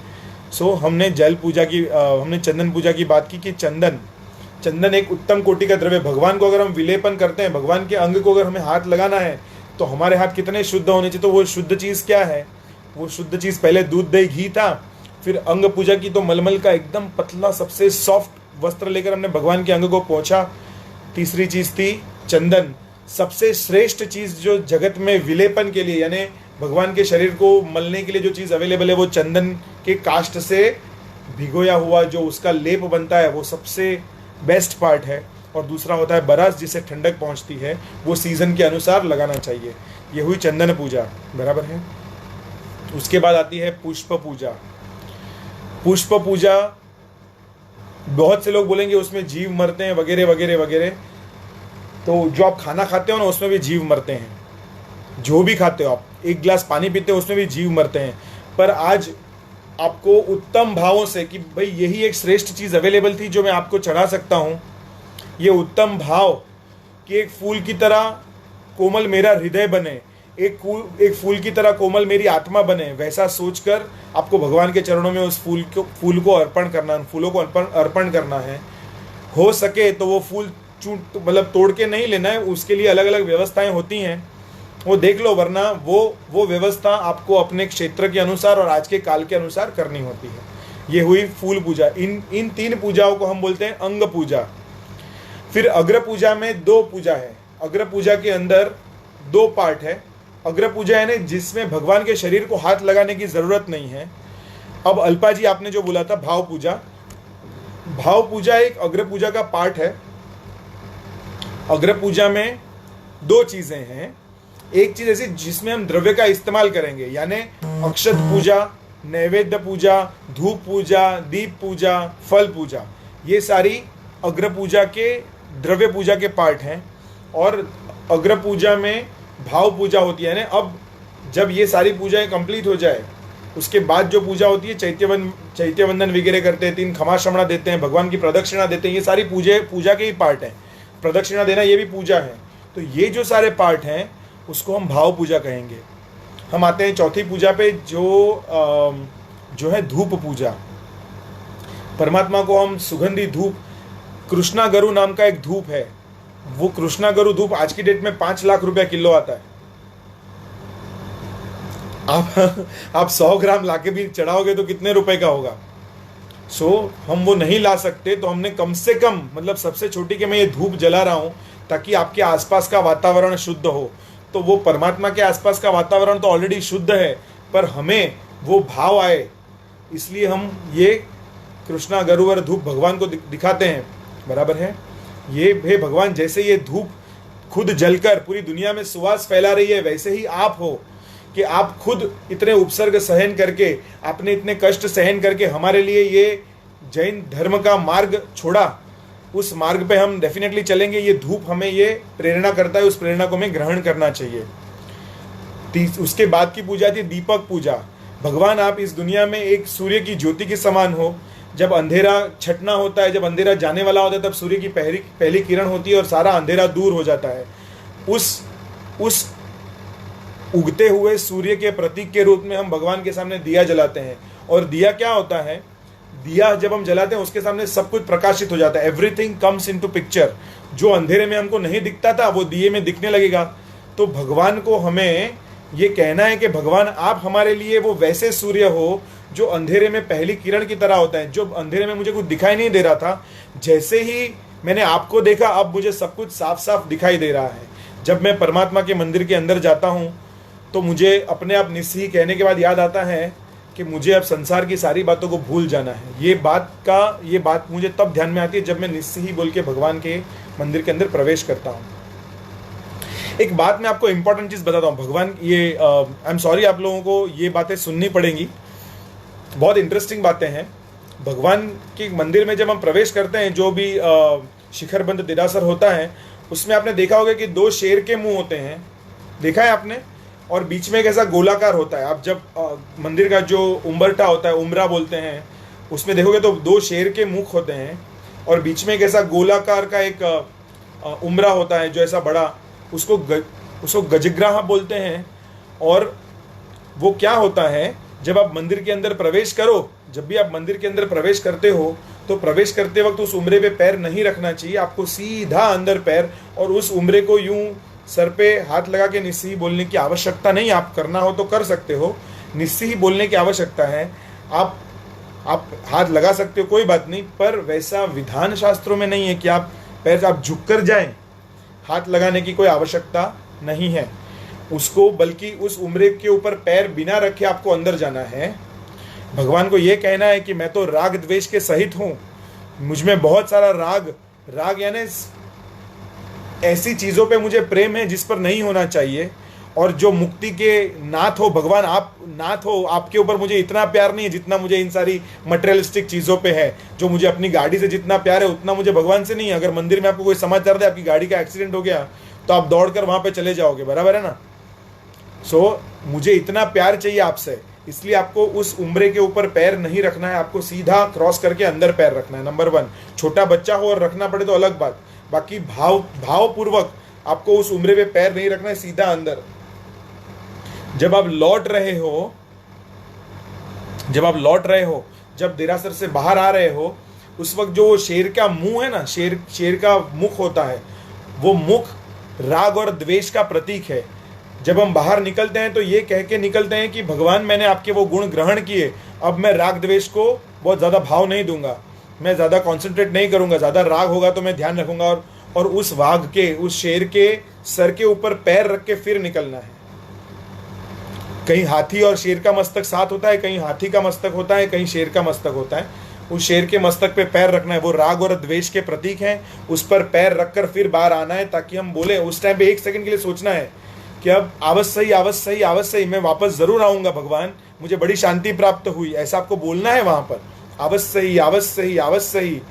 सो हमने जल पूजा की, हमने चंदन पूजा की बात की कि चंदन एक उत्तम कोटि का द्रव्य। भगवान को अगर हम विलेपन करते हैं, भगवान के अंग को अगर हमें हाथ लगाना है तो हमारे हाथ कितने शुद्ध होने चाहिए? तो वो शुद्ध चीज़ क्या है? वो शुद्ध चीज़ पहले दूध दही घी था, फिर अंग पूजा की तो मलमल का एकदम पतला सबसे सॉफ्ट वस्त्र लेकर हमने भगवान के अंग को पोंछा। तीसरी चीज़ थी चंदन, सबसे श्रेष्ठ चीज़ जो जगत में विलेपन के लिए, यानी भगवान के शरीर को मलने के लिए जो चीज़ अवेलेबल है, वो चंदन के काष्ठ से भिगोया हुआ जो उसका लेप बनता है, वो सबसे बेस्ट पार्ट है। और दूसरा होता है बरस, जिससे ठंडक पहुंचती है, वो सीज़न के अनुसार लगाना चाहिए। ये हुई चंदन पूजा, बराबर है? उसके बाद आती है पुष्प पूजा। पुष्प पूजा, बहुत से लोग बोलेंगे उसमें जीव मरते हैं वगैरह वगैरह वगैरह। तो जो आप खाना खाते हो ना, उसमें भी जीव मरते हैं। जो भी खाते हो आप, एक गिलास पानी पीते हो, उसमें भी जीव मरते हैं। पर आज आपको उत्तम भावों से कि भाई यही एक श्रेष्ठ चीज़ अवेलेबल थी जो मैं आपको चढ़ा सकता हूँ, ये उत्तम भाव कि एक फूल की तरह कोमल मेरा हृदय बने, एक फूल की तरह कोमल मेरी आत्मा बने, वैसा सोचकर आपको भगवान के चरणों में उस फूल को अर्पण करना, फूलों को अर्पण करना है। हो सके तो वो फूल मतलब तोड़ के नहीं लेना है, उसके लिए अलग अलग व्यवस्थाएं होती हैं, वो देख लो, वरना वो व्यवस्था आपको अपने क्षेत्र के अनुसार और आज के काल के अनुसार करनी होती है। ये हुई फूल पूजा। इन तीन पूजाओं को हम बोलते हैं अंग पूजा। फिर अग्र पूजा में 2 पूजा है। अग्र पूजा के अंदर 2 पार्ट है। अग्र पूजा यानी जिसमें भगवान के शरीर को हाथ लगाने की जरूरत नहीं है। अब अल्पा जी आपने जो बोला था भाव पूजा, भाव पूजा एक अग्र पूजा का पार्ट है। अग्र पूजा में 2 चीजें हैं। एक चीज ऐसी जिसमें हम द्रव्य का इस्तेमाल करेंगे, यानी अक्षत पूजा, नैवेद्य पूजा, धूप पूजा, दीप पूजा, फल पूजा, ये सारी अग्र पूजा के द्रव्य पूजा के पार्ट हैं। और अग्र पूजा में भाव पूजा होती है। अब जब ये सारी पूजाएं कंप्लीट हो जाए, उसके बाद जो पूजा होती है, चैत्य वंदन वगैरह करते हैं, 3 खमा शमणा देते हैं, भगवान की प्रदक्षिणा देते हैं, ये सारी पूजा के ही पार्ट हैं। प्रदक्षिणा देना ये भी पूजा है। तो ये जो सारे पार्ट हैं उसको हम भाव पूजा कहेंगे। हम आते हैं चौथी पूजा पे, जो है धूप पूजा। परमात्मा को हम सुगंधी धूप, कृष्णा गरु नाम का एक धूप है, वो कृष्णा गरु धूप आज की डेट में 5 लाख रुपया किलो आता है। आप 100 ग्राम लाके भी चढ़ाओगे तो कितने रुपए का होगा? हम वो नहीं ला सकते, तो हमने कम से कम, मतलब सबसे छोटी कि मैं ये धूप जला रहा हूँ ताकि आपके आसपास का वातावरण शुद्ध हो। तो वो परमात्मा के आसपास का वातावरण तो ऑलरेडी शुद्ध है, पर हमें वो भाव आए, इसलिए हम ये कृष्णा गरुवर धूप भगवान को दिखाते हैं, बराबर है? ये हे भगवान, जैसे ये धूप खुद जलकर पूरी दुनिया में सुवास फैला रही है, वैसे ही आप हो कि आप खुद इतने उपसर्ग सहन करके, आपने इतने कष्ट सहन करके हमारे लिए ये जैन धर्म का मार्ग छोड़ा। उस मार्ग पे हम डेफिनेटली चलेंगे। ये धूप हमें ये प्रेरणा करता है, उस प्रेरणा को हमें ग्रहण करना चाहिए। उसके बाद की पूजा थी दीपक पूजा। भगवान, आप इस दुनिया में एक सूर्य की ज्योति के समान हो। जब अंधेरा छटना होता है, जब अंधेरा जाने वाला होता है, तब सूर्य की पहली किरण होती है और सारा अंधेरा दूर हो जाता है। उस उगते हुए सूर्य के प्रतीक के रूप में हम भगवान के सामने दिया जलाते हैं। और दिया क्या होता है? दिया जब हम जलाते हैं उसके सामने सब कुछ प्रकाशित हो जाता है। Everything comes into picture. जो अंधेरे में हमको नहीं दिखता था वो दिए में दिखने लगेगा। तो भगवान को हमें ये कहना है कि भगवान आप हमारे लिए वो वैसे सूर्य हो जो अंधेरे में पहली किरण की तरह होता है। जो अंधेरे में मुझे कुछ दिखाई नहीं दे रहा था, जैसे ही मैंने आपको देखा अब मुझे सब कुछ साफ साफ दिखाई दे रहा है। जब मैं परमात्मा के मंदिर के अंदर जाता हूँ तो मुझे अपने आप निस्सी कहने के बाद याद आता है कि मुझे अब संसार की सारी बातों को भूल जाना है। ये बात मुझे तब ध्यान में आती है जब मैं निस्सी बोल के भगवान के मंदिर के अंदर प्रवेश करता हूँ। एक बात मैं आपको इंपॉर्टेंट चीज़ बताता हूँ। भगवान ये आई एम सॉरी, आप लोगों को ये बातें सुननी पड़ेंगी, बहुत इंटरेस्टिंग बातें हैं। भगवान के मंदिर में जब हम प्रवेश करते हैं, जो भी शिखरबंद देरासर होता है, उसमें आपने देखा होगा कि 2 शेर के मुंह होते हैं, देखा है आपने, और बीच में एक ऐसा गोलाकार होता है। आप जब मंदिर का जो उम्बरटा होता है, उम्बरा बोलते हैं, उसमें देखोगे तो 2 शेर के मुख होते हैं और बीच में एक ऐसा गोलाकार का एक उम्बरा होता है जो ऐसा बड़ा, उसको गजग्राह बोलते हैं। और वो क्या होता है, जब आप मंदिर के अंदर प्रवेश करो, जब भी आप मंदिर के अंदर प्रवेश करते हो तो प्रवेश करते वक्त उस उम्रे पे पैर नहीं रखना चाहिए, आपको सीधा अंदर पैर, और उस उम्रे को यूं सर पे हाथ लगा के निस्सी ही बोलने की आवश्यकता नहीं। आप करना हो तो कर सकते हो, निस्सी ही बोलने की आवश्यकता है। आप हाथ लगा सकते हो, कोई बात नहीं, पर वैसा विधान शास्त्रों में नहीं है कि आप पैर आप झुक कर जाएं। हाथ लगाने की कोई आवश्यकता नहीं है उसको, बल्कि उस उम्रे के ऊपर पैर बिना रखे आपको अंदर जाना है। भगवान को ये कहना है कि मैं तो राग द्वेष के सहित हूँ, मुझ में बहुत सारा राग यानी ऐसी चीज़ों पे मुझे प्रेम है जिस पर नहीं होना चाहिए। और जो मुक्ति के नाथ हो भगवान, आप नाथ हो, आपके ऊपर मुझे इतना प्यार नहीं है जितना मुझे इन सारी मटेरियलिस्टिक चीज़ों पे है। जो मुझे अपनी गाड़ी से जितना प्यार है उतना मुझे भगवान से नहीं है। अगर मंदिर में आपको कोई समाचार दे आपकी गाड़ी का एक्सीडेंट हो गया तो आप दौड़ कर वहाँ पर चले जाओगे, बराबर है ना। मुझे इतना प्यार चाहिए आपसे, इसलिए आपको उस उम्रे के ऊपर पैर नहीं रखना है, आपको सीधा क्रॉस करके अंदर पैर रखना है। नंबर 1, छोटा बच्चा हो और रखना पड़े तो अलग बात, बाकी भावपूर्वक आपको उस उम्रे पे पैर नहीं रखना है, सीधा अंदर। जब आप लौट रहे हो, जब देरासर से बाहर आ रहे हो, उस वक्त जो शेर का मुंह है ना, शेर का मुख होता है, वो मुख राग और द्वेष का प्रतीक है। जब हम बाहर निकलते हैं तो ये कह के निकलते हैं कि भगवान मैंने आपके वो गुण ग्रहण किए, अब मैं राग द्वेष को बहुत ज़्यादा भाव नहीं दूंगा, मैं ज़्यादा कॉन्सेंट्रेट नहीं करूंगा, ज़्यादा राग होगा तो मैं ध्यान रखूंगा, और उस उस शेर के सर के ऊपर पैर रख के फिर निकलना है। कहीं हाथी और शेर का मस्तक साथ होता है, कहीं हाथी का मस्तक होता है, कहीं शेर का मस्तक होता है। उस शेर के मस्तक पे पैर रखना है, वो राग और द्वेष के प्रतीक हैं, उस पर पैर रखकर फिर बाहर आना है, ताकि हम बोले उस टाइम पे 1 सेकंड के लिए सोचना है कि अब अवश्य मैं वापस जरूर आऊंगा भगवान, मुझे बड़ी शांति प्राप्त हुई, ऐसा आपको बोलना है वहां पर, अवश्य ही।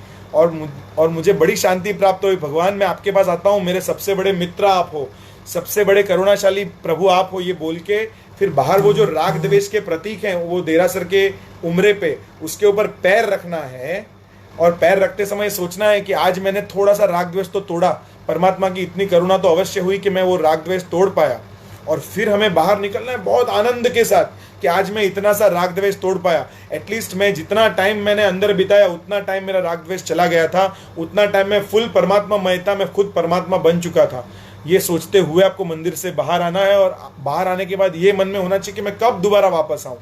और मुझे बड़ी शांति प्राप्त हुई भगवान, मैं आपके पास आता हूँ, मेरे सबसे बड़े मित्र आप हो, सबसे बड़े करुणाशाली प्रभु आप हो, ये बोल के फिर बाहर वो जो राग द्वेष के प्रतीक हैं, वो देरासर के उम्रे पे उसके ऊपर पैर रखना है। और पैर रखते समय सोचना है कि आज मैंने थोड़ा सा राग द्वेष तो तोड़ा, परमात्मा की इतनी करुणा तो अवश्य हुई कि मैं वो राग द्वेष तोड़ पाया। और फिर हमें बाहर निकलना है बहुत आनंद के साथ कि आज मैं इतना सा राग द्वेष तोड़ पाया। एटलीस्ट मैं जितना टाइम मैंने अंदर बिताया उतना टाइम मेरा राग द्वेष चला गया था, उतना टाइम मैं फुल परमात्मा मय था, मैं खुद परमात्मा बन चुका था। ये सोचते हुए आपको मंदिर से बाहर आना है, और बाहर आने के बाद ये मन में होना चाहिए कि मैं कब दोबारा वापस आऊँ,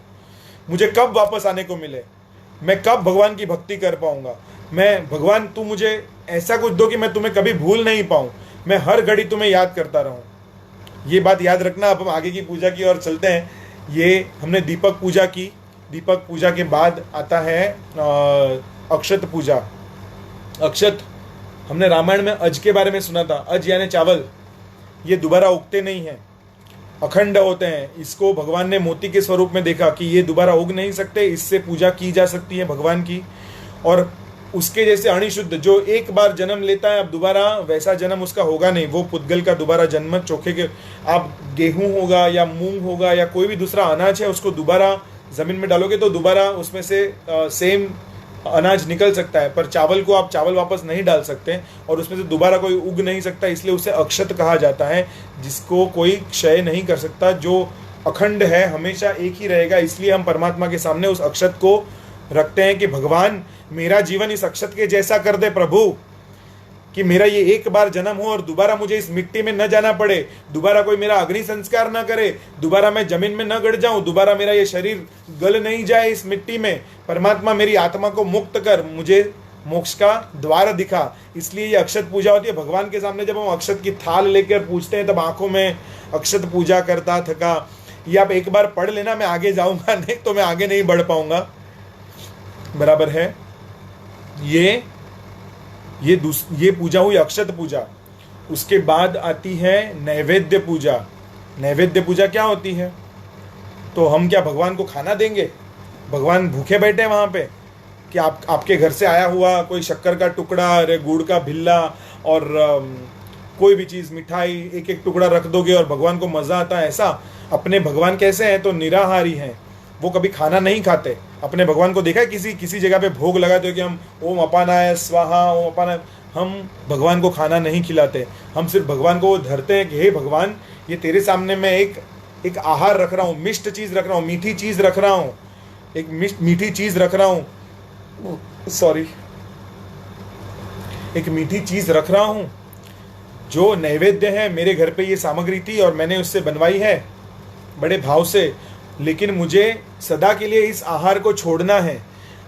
मुझे कब वापस आने को मिले, मैं कब भगवान की भक्ति कर पाऊंगा, मैं भगवान तू मुझे ऐसा कुछ दो कि मैं तुम्हें कभी भूल नहीं पाऊँ, मैं हर घड़ी तुम्हें याद करता रहूँ। ये बात याद रखना। अब हम आगे की पूजा की ओर चलते हैं। ये हमने दीपक पूजा की, दीपक पूजा के बाद आता है अक्षत पूजा। अक्षत हमने रामायण में अज के बारे में सुना था। अज यानी चावल, ये दोबारा उगते नहीं हैं, अखंड होते हैं। इसको भगवान ने मोती के स्वरूप में देखा कि ये दोबारा उग नहीं सकते, इससे पूजा की जा सकती है भगवान की। और उसके जैसे अणिशुद्ध जो एक बार जन्म लेता है, अब दोबारा वैसा जन्म उसका होगा नहीं, वो पुद्गल का दोबारा जन्म चोखे के, आप गेहूं होगा या मूंग होगा या कोई भी दूसरा अनाज है, उसको दोबारा ज़मीन में डालोगे तो दोबारा उसमें से सेम अनाज निकल सकता है, पर चावल को आप चावल वापस नहीं डाल सकते और उसमें से दोबारा कोई उग नहीं सकता, इसलिए उसे अक्षत कहा जाता है, जिसको कोई क्षय नहीं कर सकता, जो अखंड है, हमेशा एक ही रहेगा। इसलिए हम परमात्मा के सामने उस अक्षत को रखते हैं कि भगवान मेरा जीवन इस अक्षत के जैसा कर दे प्रभु। कि मेरा ये एक बार जन्म हो और दोबारा मुझे इस मिट्टी में न जाना पड़े, दोबारा कोई मेरा अग्नि संस्कार न करे, दोबारा मैं जमीन में न गड़ जाऊं, दोबारा मेरा ये शरीर गल नहीं जाए इस मिट्टी में। परमात्मा मेरी आत्मा को मुक्त कर, मुझे मोक्ष का द्वार दिखा। इसलिए ये अक्षत पूजा होती है। भगवान के सामने जब हम अक्षत की थाल लेकर पूछते हैं तब आंखों में अक्षत पूजा करता थका। ये आप एक बार पढ़ लेना, मैं आगे जाऊंगा, नहीं तो मैं आगे नहीं बढ़ पाऊंगा। बराबर है। ये पूजा हुई अक्षत पूजा। उसके बाद आती है नैवेद्य पूजा। नैवेद्य पूजा क्या होती है? तो हम क्या भगवान को खाना देंगे? भगवान भूखे बैठे हैं वहाँ पे कि आपके घर से आया हुआ कोई शक्कर का टुकड़ा, अरे गुड़ का भिल्ला और कोई भी चीज़, मिठाई, एक एक टुकड़ा रख दोगे और भगवान को मज़ा आता है? ऐसा अपने भगवान कैसे हैं? तो निराहारी हैं, वो कभी खाना नहीं खाते। अपने भगवान को देखा है किसी जगह पे भोग लगाते हो कि हम ओम अपानाय स्वाहा, ओम अपानाय। हम भगवान को खाना नहीं खिलाते, हम सिर्फ भगवान को धरते हैं कि हे भगवान, ये तेरे सामने मैं एक आहार रख रहा हूँ, मिष्ट चीज़ रख रहा हूँ, मीठी चीज़ रख रहा हूँ, एक मीठी चीज़ रख रहा हूँ, एक मीठी चीज़ रख रहा हूँ जो नैवेद्य है। मेरे घर पे ये सामग्री थी और मैंने उससे बनवाई है बड़े भाव से, लेकिन मुझे सदा के लिए इस आहार को छोड़ना है।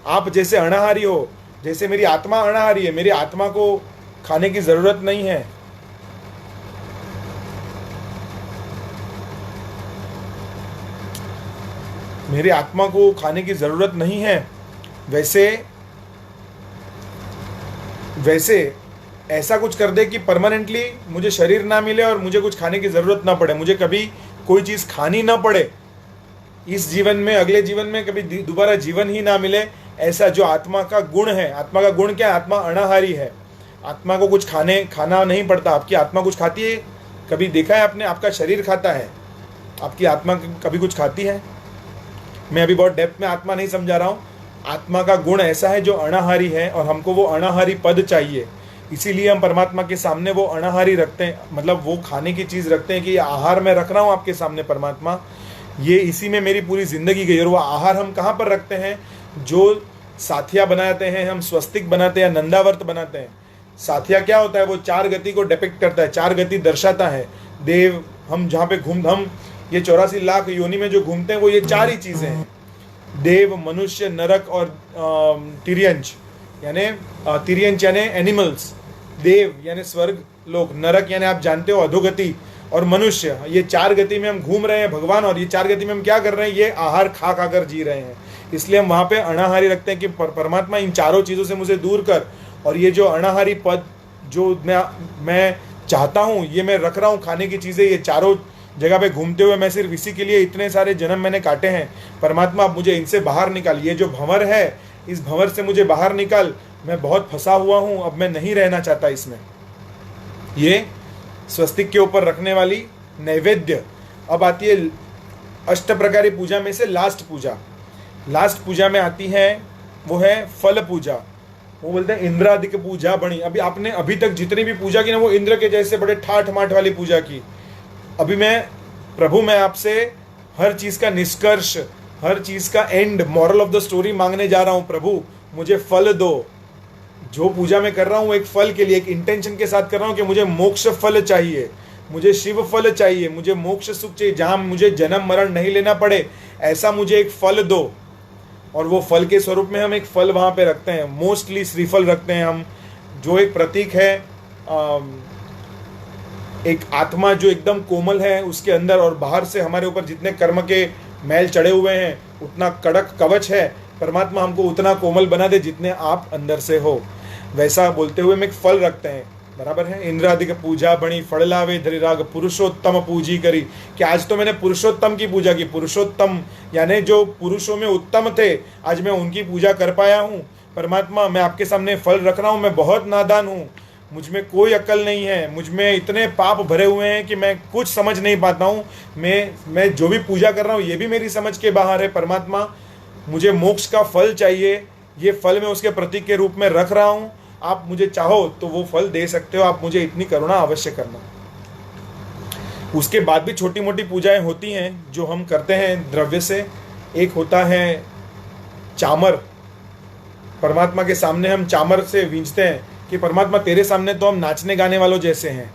आप जैसे अनाहारी हो, जैसे मेरी आत्मा अनाहारी है, मेरी आत्मा को खाने की ज़रूरत नहीं है। मेरी आत्मा को खाने की ज़रूरत नहीं है। वैसे ऐसा कुछ कर दे कि परमानेंटली मुझे शरीर ना मिले और मुझे कुछ खाने की ज़रूरत ना पड़े, मुझे कभी कोई चीज़ खानी ना पड़े इस जीवन में, अगले जीवन में कभी दोबारा जीवन ही ना मिले। ऐसा जो आत्मा का गुण है। आत्मा का गुण क्या है? आत्मा अनाहारी है, आत्मा को कुछ खाना नहीं पड़ता। आपकी आत्मा कुछ खाती है? कभी देखा है आपने? आपका शरीर खाता है, आपकी आत्मा कभी कुछ खाती है? मैं अभी बहुत डेप्थ में आत्मा नहीं समझा रहा हूँ। आत्मा का गुण ऐसा है जो अनाहारी है और हमको वो अनाहारी पद चाहिए। इसीलिए हम परमात्मा के सामने वो अनाहारी रखते हैं, मतलब वो खाने की चीज़ रखते हैं कि ये आहार मैं रख रहा हूँ आपके सामने परमात्मा, ये इसी में मेरी पूरी ज़िंदगी गई। और वो आहार हम कहाँ पर रखते हैं? जो साथिया बनाते हैं हम, स्वस्तिक बनाते हैं, नंदावर्त बनाते हैं। साथिया क्या होता है? वो 4 गति को डिपिक्ट करता है, 4 गति दर्शाता है। देव, हम जहाँ पे हम ये 84 लाख योनि में जो घूमते हैं वो ये 4 ही चीज़ें हैं। देव, मनुष्य, नरक और तिर्यंच यानी एनिमल्स। देव यानी स्वर्ग लोक, नरक यानी आप जानते हो अधोगति, और मनुष्य। ये 4 गति में हम घूम रहे हैं भगवान, और ये 4 गति में हम क्या कर रहे हैं? ये आहार खा कर जी रहे हैं। इसलिए हम वहाँ पे अनाहारी रखते हैं कि परमात्मा इन चारों चीज़ों से मुझे दूर कर। और ये जो अनाहारी पद जो मैं चाहता हूँ, ये मैं रख रहा हूँ खाने की चीज़ें, ये चारों जगह पे घूमते हुए मैं सिर्फ इसी के लिए इतने सारे जन्म मैंने काटे हैं। परमात्मा आप मुझे इनसे बाहर निकाल। ये जो भंवर है, इस भंवर से मुझे बाहर निकाल। मैं बहुत फंसा हुआ हूँ, अब मैं नहीं रहना चाहता इसमें। ये स्वस्तिक के ऊपर रखने वाली नैवेद्य। अब आती है अष्ट प्रकारी पूजा में से लास्ट पूजा। लास्ट पूजा में आती है, वो है फल पूजा। वो बोलते हैं इंद्रादिक पूजा बनी। आपने अभी तक जितनी भी पूजा की ना, वो इंद्र के जैसे बड़े ठाठ माठ वाली पूजा की। अभी मैं आपसे हर चीज़ का निष्कर्ष, हर चीज़ का and, moral of the story मांगने जा रहा हूँ। प्रभु मुझे फल दो। जो पूजा मैं कर रहा हूँ एक फल के लिए, एक इंटेंशन के साथ कर रहा हूँ कि मुझे मोक्ष फल चाहिए, मुझे शिव फल चाहिए, मुझे मोक्ष सुख चाहिए, जहाँ मुझे जन्म मरण नहीं लेना पड़े, ऐसा मुझे एक फल दो। और वो फल के स्वरूप में हम एक फल वहाँ पे रखते हैं। मोस्टली श्रीफल रखते हैं हम, जो एक प्रतीक है एक आत्मा जो एकदम कोमल है उसके अंदर, और बाहर से हमारे ऊपर जितने कर्म के मैल चढ़े हुए हैं, उतना कड़क कवच है। परमात्मा हमको उतना कोमल बना दे जितने आप अंदर से हो। वैसा बोलते हुए हम एक फल रखते हैं। बराबर है। इंद्रादिक पूजा बणी फल लावे धरी राग पुरुषोत्तम पूजी करी। कि आज तो मैंने पुरुषोत्तम की पूजा की। पुरुषोत्तम यानी जो पुरुषों में उत्तम थे, आज मैं उनकी पूजा कर पाया हूँ। परमात्मा मैं आपके सामने फल रख रहा हूँ। मैं बहुत नादान हूँ, मुझ में कोई अक्ल नहीं है, मुझ में इतने पाप भरे हुए हैं कि मैं कुछ समझ नहीं पाता हूँ। मैं जो भी पूजा कर रहा हूँ ये भी मेरी समझ के बाहर है। परमात्मा मुझे मोक्ष का फल चाहिए, ये फल मैं उसके प्रतीक के रूप में रख रहा हूँ। आप मुझे चाहो तो वो फल दे सकते हो, आप मुझे इतनी करुणा अवश्य करना। उसके बाद भी छोटी मोटी पूजाएं होती हैं जो हम करते हैं द्रव्य से। एक होता है चामर। परमात्मा के सामने हम चामर से वींचते हैं कि परमात्मा तेरे सामने तो हम नाचने गाने वालों जैसे हैं।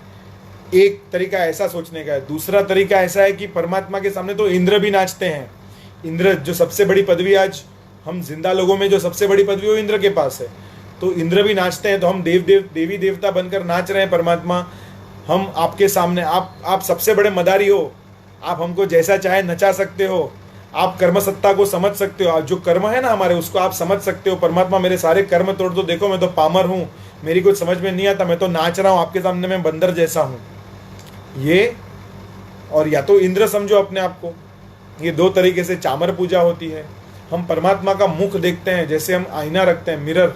एक तरीका ऐसा सोचने का है। दूसरा तरीका ऐसा है कि परमात्मा के सामने तो इंद्र भी नाचते हैं। इंद्र जो सबसे बड़ी पदवी, आज हम जिंदा लोगों में जो सबसे बड़ी पदवी वो इंद्र के पास है, तो इंद्र भी नाचते हैं। तो हम देवी देवता बनकर नाच रहे हैं। परमात्मा, हम आपके सामने, आप सबसे बड़े मदारी हो, आप हमको जैसा चाहे नचा सकते हो, आप कर्म सत्ता को समझ सकते हो, जो कर्म है ना हमारे उसको आप समझ सकते हो। परमात्मा मेरे सारे कर्म तोड़ दो, देखो मैं तो पामर हूँ, मेरी कुछ समझ में नहीं आता, मैं तो नाच रहा हूँ आपके सामने, मैं बंदर जैसा हूँ। ये, और या तो इंद्र समझो अपने आप को। ये दो तरीके से चामर पूजा होती है। हम परमात्मा का मुख देखते हैं, जैसे हम आईना रखते हैं, मिरर।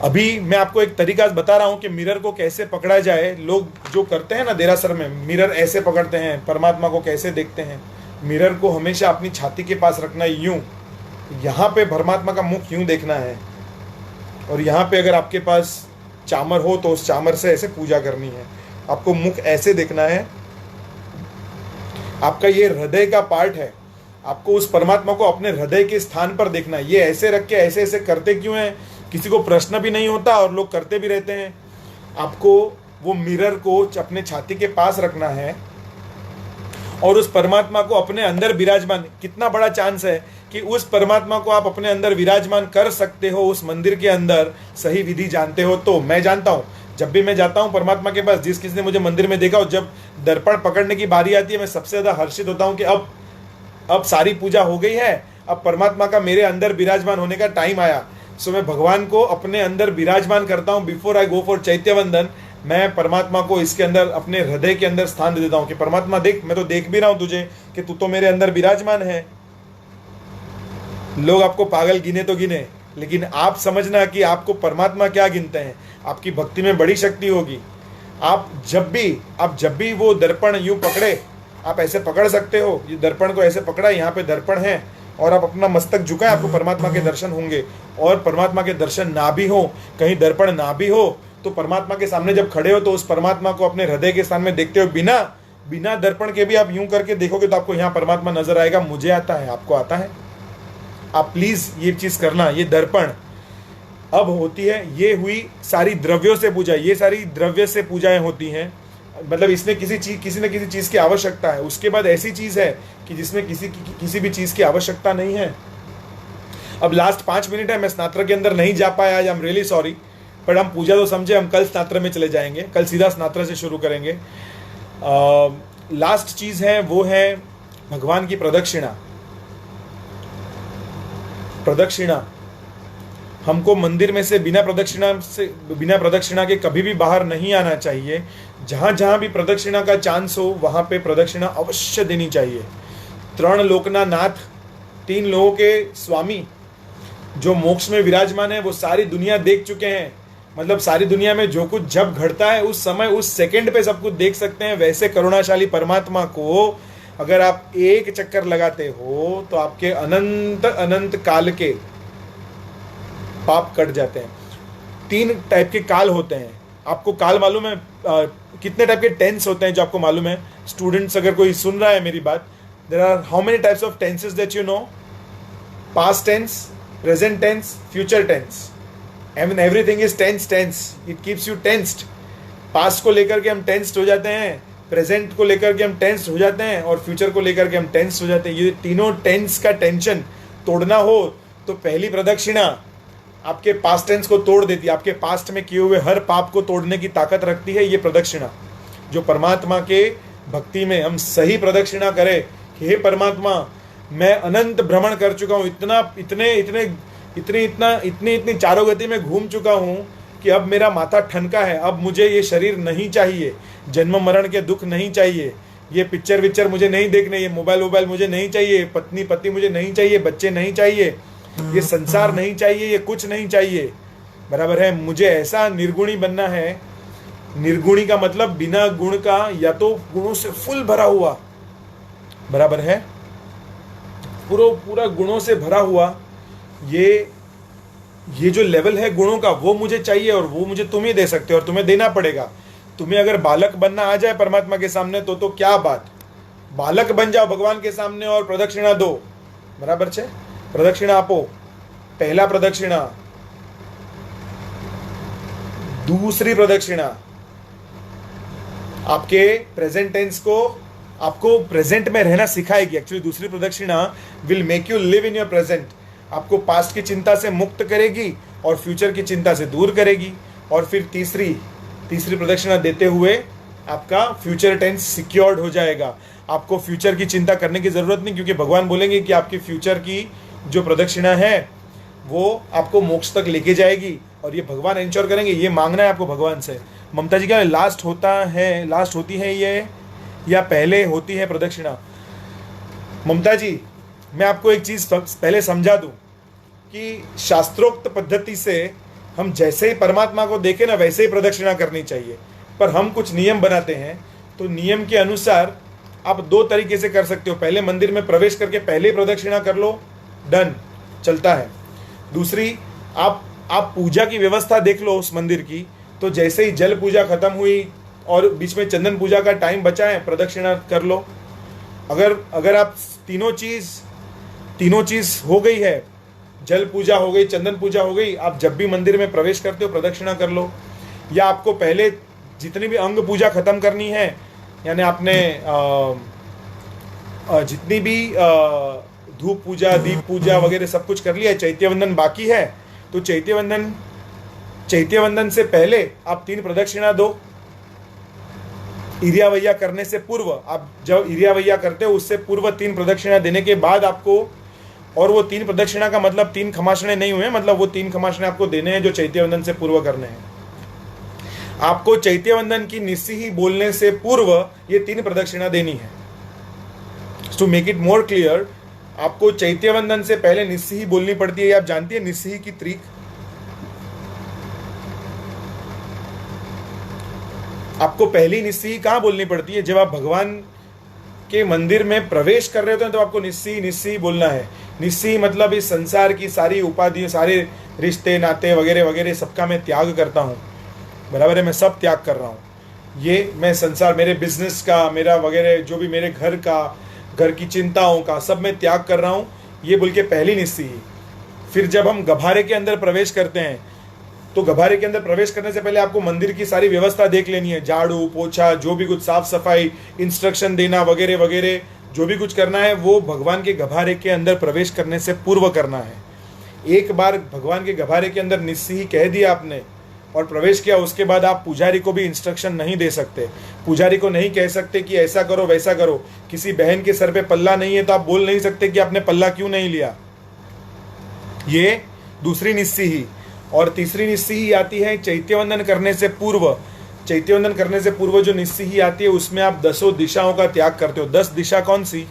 अभी मैं आपको एक तरीका बता रहा हूं कि मिरर को कैसे पकड़ा जाए। लोग जो करते हैं ना देरासर में, मिरर ऐसे पकड़ते हैं, परमात्मा को कैसे देखते हैं। मिरर को हमेशा अपनी छाती के पास रखना है, यूं। यहाँ पे परमात्मा का मुख यूं देखना है, और यहाँ पे अगर आपके पास चामर हो तो उस चामर से ऐसे पूजा करनी है। आपको मुख ऐसे देखना है। आपका ये हृदय का पार्ट है, आपको उस परमात्मा को अपने हृदय के स्थान पर देखना है। ये ऐसे रख के ऐसे ऐसे करते क्यों है, किसी को प्रश्न भी नहीं होता और लोग करते भी रहते हैं। आपको वो मिरर को अपने छाती के पास रखना है और उस परमात्मा को अपने अंदर विराजमान, कितना बड़ा चांस है कि उस परमात्मा को आप अपने अंदर विराजमान कर सकते हो उस मंदिर के अंदर, सही विधि जानते हो तो। मैं जानता हूँ, जब भी मैं जाता हूँ परमात्मा के पास, जिस किसी ने मुझे मंदिर में देखा और जब दर्पण पकड़ने की बारी आती है, मैं सबसे ज्यादा हर्षित होता हूँ कि अब सारी पूजा हो गई है, अब परमात्मा का मेरे अंदर विराजमान होने का टाइम आया। सो मैं भगवान को अपने अंदर विराजमान करता हूँ। बिफोर आई गो फॉर चैत्य वंदन, मैं परमात्मा को इसके अंदर, अपने हृदय के अंदर स्थान दे देता हूँ कि परमात्मा देख, मैं तो देख भी रहा हूँ तुझे कि तू तो मेरे अंदर विराजमान है। लोग आपको पागल गिने तो गिने, लेकिन आप समझना कि आपको परमात्मा क्या गिनते हैं। आपकी भक्ति में बड़ी शक्ति होगी। आप जब भी वो दर्पण यूं पकड़े, आप ऐसे पकड़ सकते हो, ये दर्पण को ऐसे पकड़ा, यहाँ पे दर्पण है, और आप अपना मस्तक झुकाएं, आपको परमात्मा के दर्शन होंगे। और परमात्मा के दर्शन ना भी हो, कहीं दर्पण ना भी हो, तो परमात्मा के सामने जब खड़े हो तो उस परमात्मा को अपने हृदय के सामने देखते हो, बिना दर्पण के भी आप यूं करके देखोगे तो आपको यहाँ परमात्मा नजर आएगा। मुझे आता है, आपको आता है। आप प्लीज ये चीज करना। ये दर्पण अब होती है, ये हुई सारी द्रव्यों से पूजा, ये सारी द्रव्य से पूजाएं होती हैं। मतलब इसमें किसी न किसी चीज की आवश्यकता है। उसके बाद ऐसी चीज है कि जिसमें किसी भी चीज की आवश्यकता नहीं है। अब लास्ट 5 मिनट है, मैं स्नात्र के अंदर नहीं जा पाया, I am really sorry, but हम पूजा तो समझे, हम कल स्नात्र में चले जाएंगे, कल सीधा स्नात्र से शुरू करेंगे। लास्ट चीज है वो है भगवान की प्रदक्षिणा। प्रदक्षिणा, हमको मंदिर में से बिना प्रदक्षिणा के कभी भी बाहर नहीं आना चाहिए। जहां जहां भी प्रदक्षिणा का चांस हो वहां पे प्रदक्षिणा अवश्य देनी चाहिए। 3 लोकना नाथ, 3 लोगों के स्वामी जो मोक्ष में विराजमान है, वो सारी दुनिया देख चुके हैं। मतलब सारी दुनिया में जो कुछ जब घटता है उस समय, उस सेकंड पे सब कुछ देख सकते हैं। वैसे करुणाशाली परमात्मा को अगर आप एक चक्कर लगाते हो तो आपके अनंत अनंत काल के पाप कट जाते हैं। 3 टाइप के काल होते हैं। आपको काल मालूम है? कितने टाइप के टेंस होते हैं जो आपको मालूम है? स्टूडेंट्स अगर कोई सुन रहा है मेरी बात, there are how many types of tenses that you know? Past tense, present tense, future tense. And everything is tense, it keeps you tensed. Past को लेकर के हम टेंस्ड हो जाते हैं, प्रेजेंट को लेकर के हम टेंस्ड हो जाते हैं, और फ्यूचर को लेकर के हम टेंस्ड हो जाते हैं। ये तीनों टेंस का टेंशन तोड़ना हो तो पहली प्रदक्षिणा आपके पास्ट टेंस को तोड़ देती है। आपके पास्ट में किए हुए हर पाप को तोड़ने की ताकत रखती है ये प्रदक्षिणा। जो परमात्मा के भक्ति में हम सही प्रदक्षिणा करें कि हे परमात्मा, मैं अनंत भ्रमण कर चुका हूँ, इतनी चारों गति में घूम चुका हूँ कि अब मेरा माथा ठनका है। अब मुझे ये शरीर नहीं चाहिए, जन्म मरण के दुख नहीं चाहिए, ये पिक्चर मुझे नहीं देखने, ये मोबाइल मुझे नहीं चाहिए, पत्नी मुझे नहीं चाहिए, बच्चे नहीं चाहिए, ये संसार नहीं चाहिए, ये कुछ नहीं चाहिए। बराबर है? मुझे ऐसा निर्गुणी बनना है। निर्गुणी का मतलब बिना गुण का, या तो गुणों से फुल भरा हुआ, बराबर है, पूरा गुणों से भरा हुआ। ये जो लेवल है गुणों का, वो मुझे चाहिए, और वो मुझे तुम ही दे सकते हो, और तुम्हें देना पड़ेगा। तुम्हें अगर बालक बनना आ जाए परमात्मा के सामने तो क्या बात, बालक बन जाओ भगवान के सामने और प्रदक्षिणा दो। बराबर है? प्रदक्षिणा आपो। पहला प्रदक्षिणा दूसरी प्रदक्षिणा आपके प्रेजेंट टेंस को, आपको प्रेजेंट में रहना सिखाएगी। एक्चुअली दूसरी प्रदक्षिणा will make you live in your present, आपको पास्ट की चिंता से मुक्त करेगी और फ्यूचर की चिंता से दूर करेगी। और फिर तीसरी प्रदक्षिणा देते हुए आपका फ्यूचर टेंस सिक्योर्ड हो जाएगा, आपको फ्यूचर की चिंता करने की ज़रूरत नहीं, क्योंकि भगवान बोलेंगे कि आपकी फ्यूचर की जो प्रदक्षिणा है वो आपको मोक्ष तक लेके जाएगी, और ये भगवान इंश्योर करेंगे। ये मांगना है आपको भगवान से। ममता जी, क्या लास्ट होती है ये या पहले होती है प्रदक्षिणा? ममता जी, मैं आपको एक चीज़ पहले समझा दूं कि शास्त्रोक्त पद्धति से हम जैसे ही परमात्मा को देखें ना, वैसे ही प्रदक्षिणा करनी चाहिए। पर हम कुछ नियम बनाते हैं, तो नियम के अनुसार आप दो तरीके से कर सकते हो। पहले मंदिर में प्रवेश करके पहले प्रदक्षिणा कर लो, डन, चलता है। दूसरी, आप पूजा की व्यवस्था देख लो उस मंदिर की, तो जैसे ही जल पूजा खत्म हुई और बीच में चंदन पूजा का टाइम बचा है, प्रदक्षिणा कर लो। अगर आप तीनों चीज़ हो गई है, जल पूजा हो गई, चंदन पूजा हो गई, आप जब भी मंदिर में प्रवेश करते हो प्रदक्षिणा कर लो। या आपको पहले जितनी भी अंग पूजा खत्म करनी है, यानी आपने जितनी भी धूप पूजा, दीप पूजा वगैरह सब कुछ कर लिया है, चैत्यवंदन बाकी है, तो चैत्यवंदन से पहले आप 3 प्रदक्षिणा दो। इरियावैया करने से पूर्व, आप जब इरियावैया करते हो उससे पूर्व 3 प्रदक्षिणा देने के बाद आपको, और वो 3 प्रदक्षिणा का मतलब 3 खमासने नहीं हुए, मतलब वो 3 खमासने आपको देने हैं जो चैत्यवंदन से पूर्व करने हैं। आपको चैत्यवंदन की निस्सिही बोलने से पूर्व ये 3 प्रदक्षिणा देनी है। To make it more clear, आपको चैत्यवंदन से पहले निस्सिही बोलनी पड़ती है। आप जानती है निस्सिही की त्रिक? आपको पहली निस्सिही कहाँ बोलनी पड़ती है? जब आप भगवान के मंदिर में प्रवेश कर रहे होते हैं तो आपको निस्सिही बोलना है। निस्सिही मतलब इस संसार की सारी उपाधि, सारे रिश्ते नाते वगैरह वगैरह सबका मैं त्याग करता हूँ, बराबर है, मैं सब त्याग कर रहा हूँ। ये मैं संसार, मेरे बिजनेस का, मेरा वगैरह जो भी मेरे घर की चिंताओं का सब मैं त्याग कर रहा हूँ, ये बोल के पहली निस्सिही। फिर जब हम गभारे के अंदर प्रवेश करते हैं, तो गभारे के अंदर प्रवेश करने से पहले आपको मंदिर की सारी व्यवस्था देख लेनी है। झाड़ू पोछा, जो भी कुछ साफ सफाई, इंस्ट्रक्शन देना वगैरह वगैरह, जो भी कुछ करना है वो भगवान के गभारे के अंदर प्रवेश करने से पूर्व करना है। एक बार भगवान के गभारे के अंदर निस्सिही कह दिया आपने और प्रवेश किया, उसके बाद आप पुजारी को भी इंस्ट्रक्शन नहीं दे सकते। पुजारी को नहीं कह सकते कि ऐसा करो वैसा करो। किसी बहन के सर पे पल्ला नहीं है तो आप बोल नहीं सकते कि आपने पल्ला क्यों नहीं लिया। ये दूसरी निस्सिही। और तीसरी निस्सिही आती है चैत्यवंदन करने से पूर्व। चैत्यवंदन करने से पूर्व जो निस्सिही आती है उसमें आप 10 दिशाओं का त्याग करते हो। 10 दिशा कौन सी?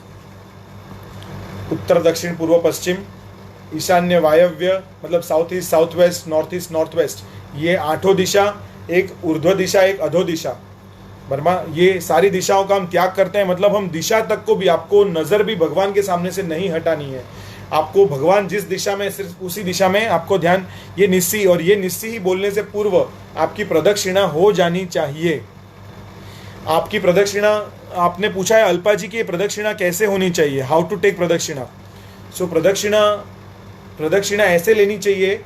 उत्तर दक्षिण पूर्व पश्चिम, ईशान्य वायव्य मतलब south east south west, north east north west, ये 8 दिशा, एक ऊर्ध्व दिशा एक अधो दिशा, बर्मा, ये सारी दिशाओं का हम त्याग करते हैं। मतलब हम दिशा तक को भी, आपको नजर भी भगवान के सामने से नहीं हटानी है। आपको भगवान जिस दिशा में, सिर्फ उसी दिशा में आपको ध्यान। ये निस्सिही, और ये निस्सिही बोलने से पूर्व आपकी प्रदक्षिणा हो जानी चाहिए। आपकी प्रदक्षिणा, आपने पूछा है अल्पा जी की प्रदक्षिणा कैसे होनी चाहिए, हाउ टू टेक प्रदक्षिणा। सो प्रदक्षिणा ऐसे लेनी चाहिए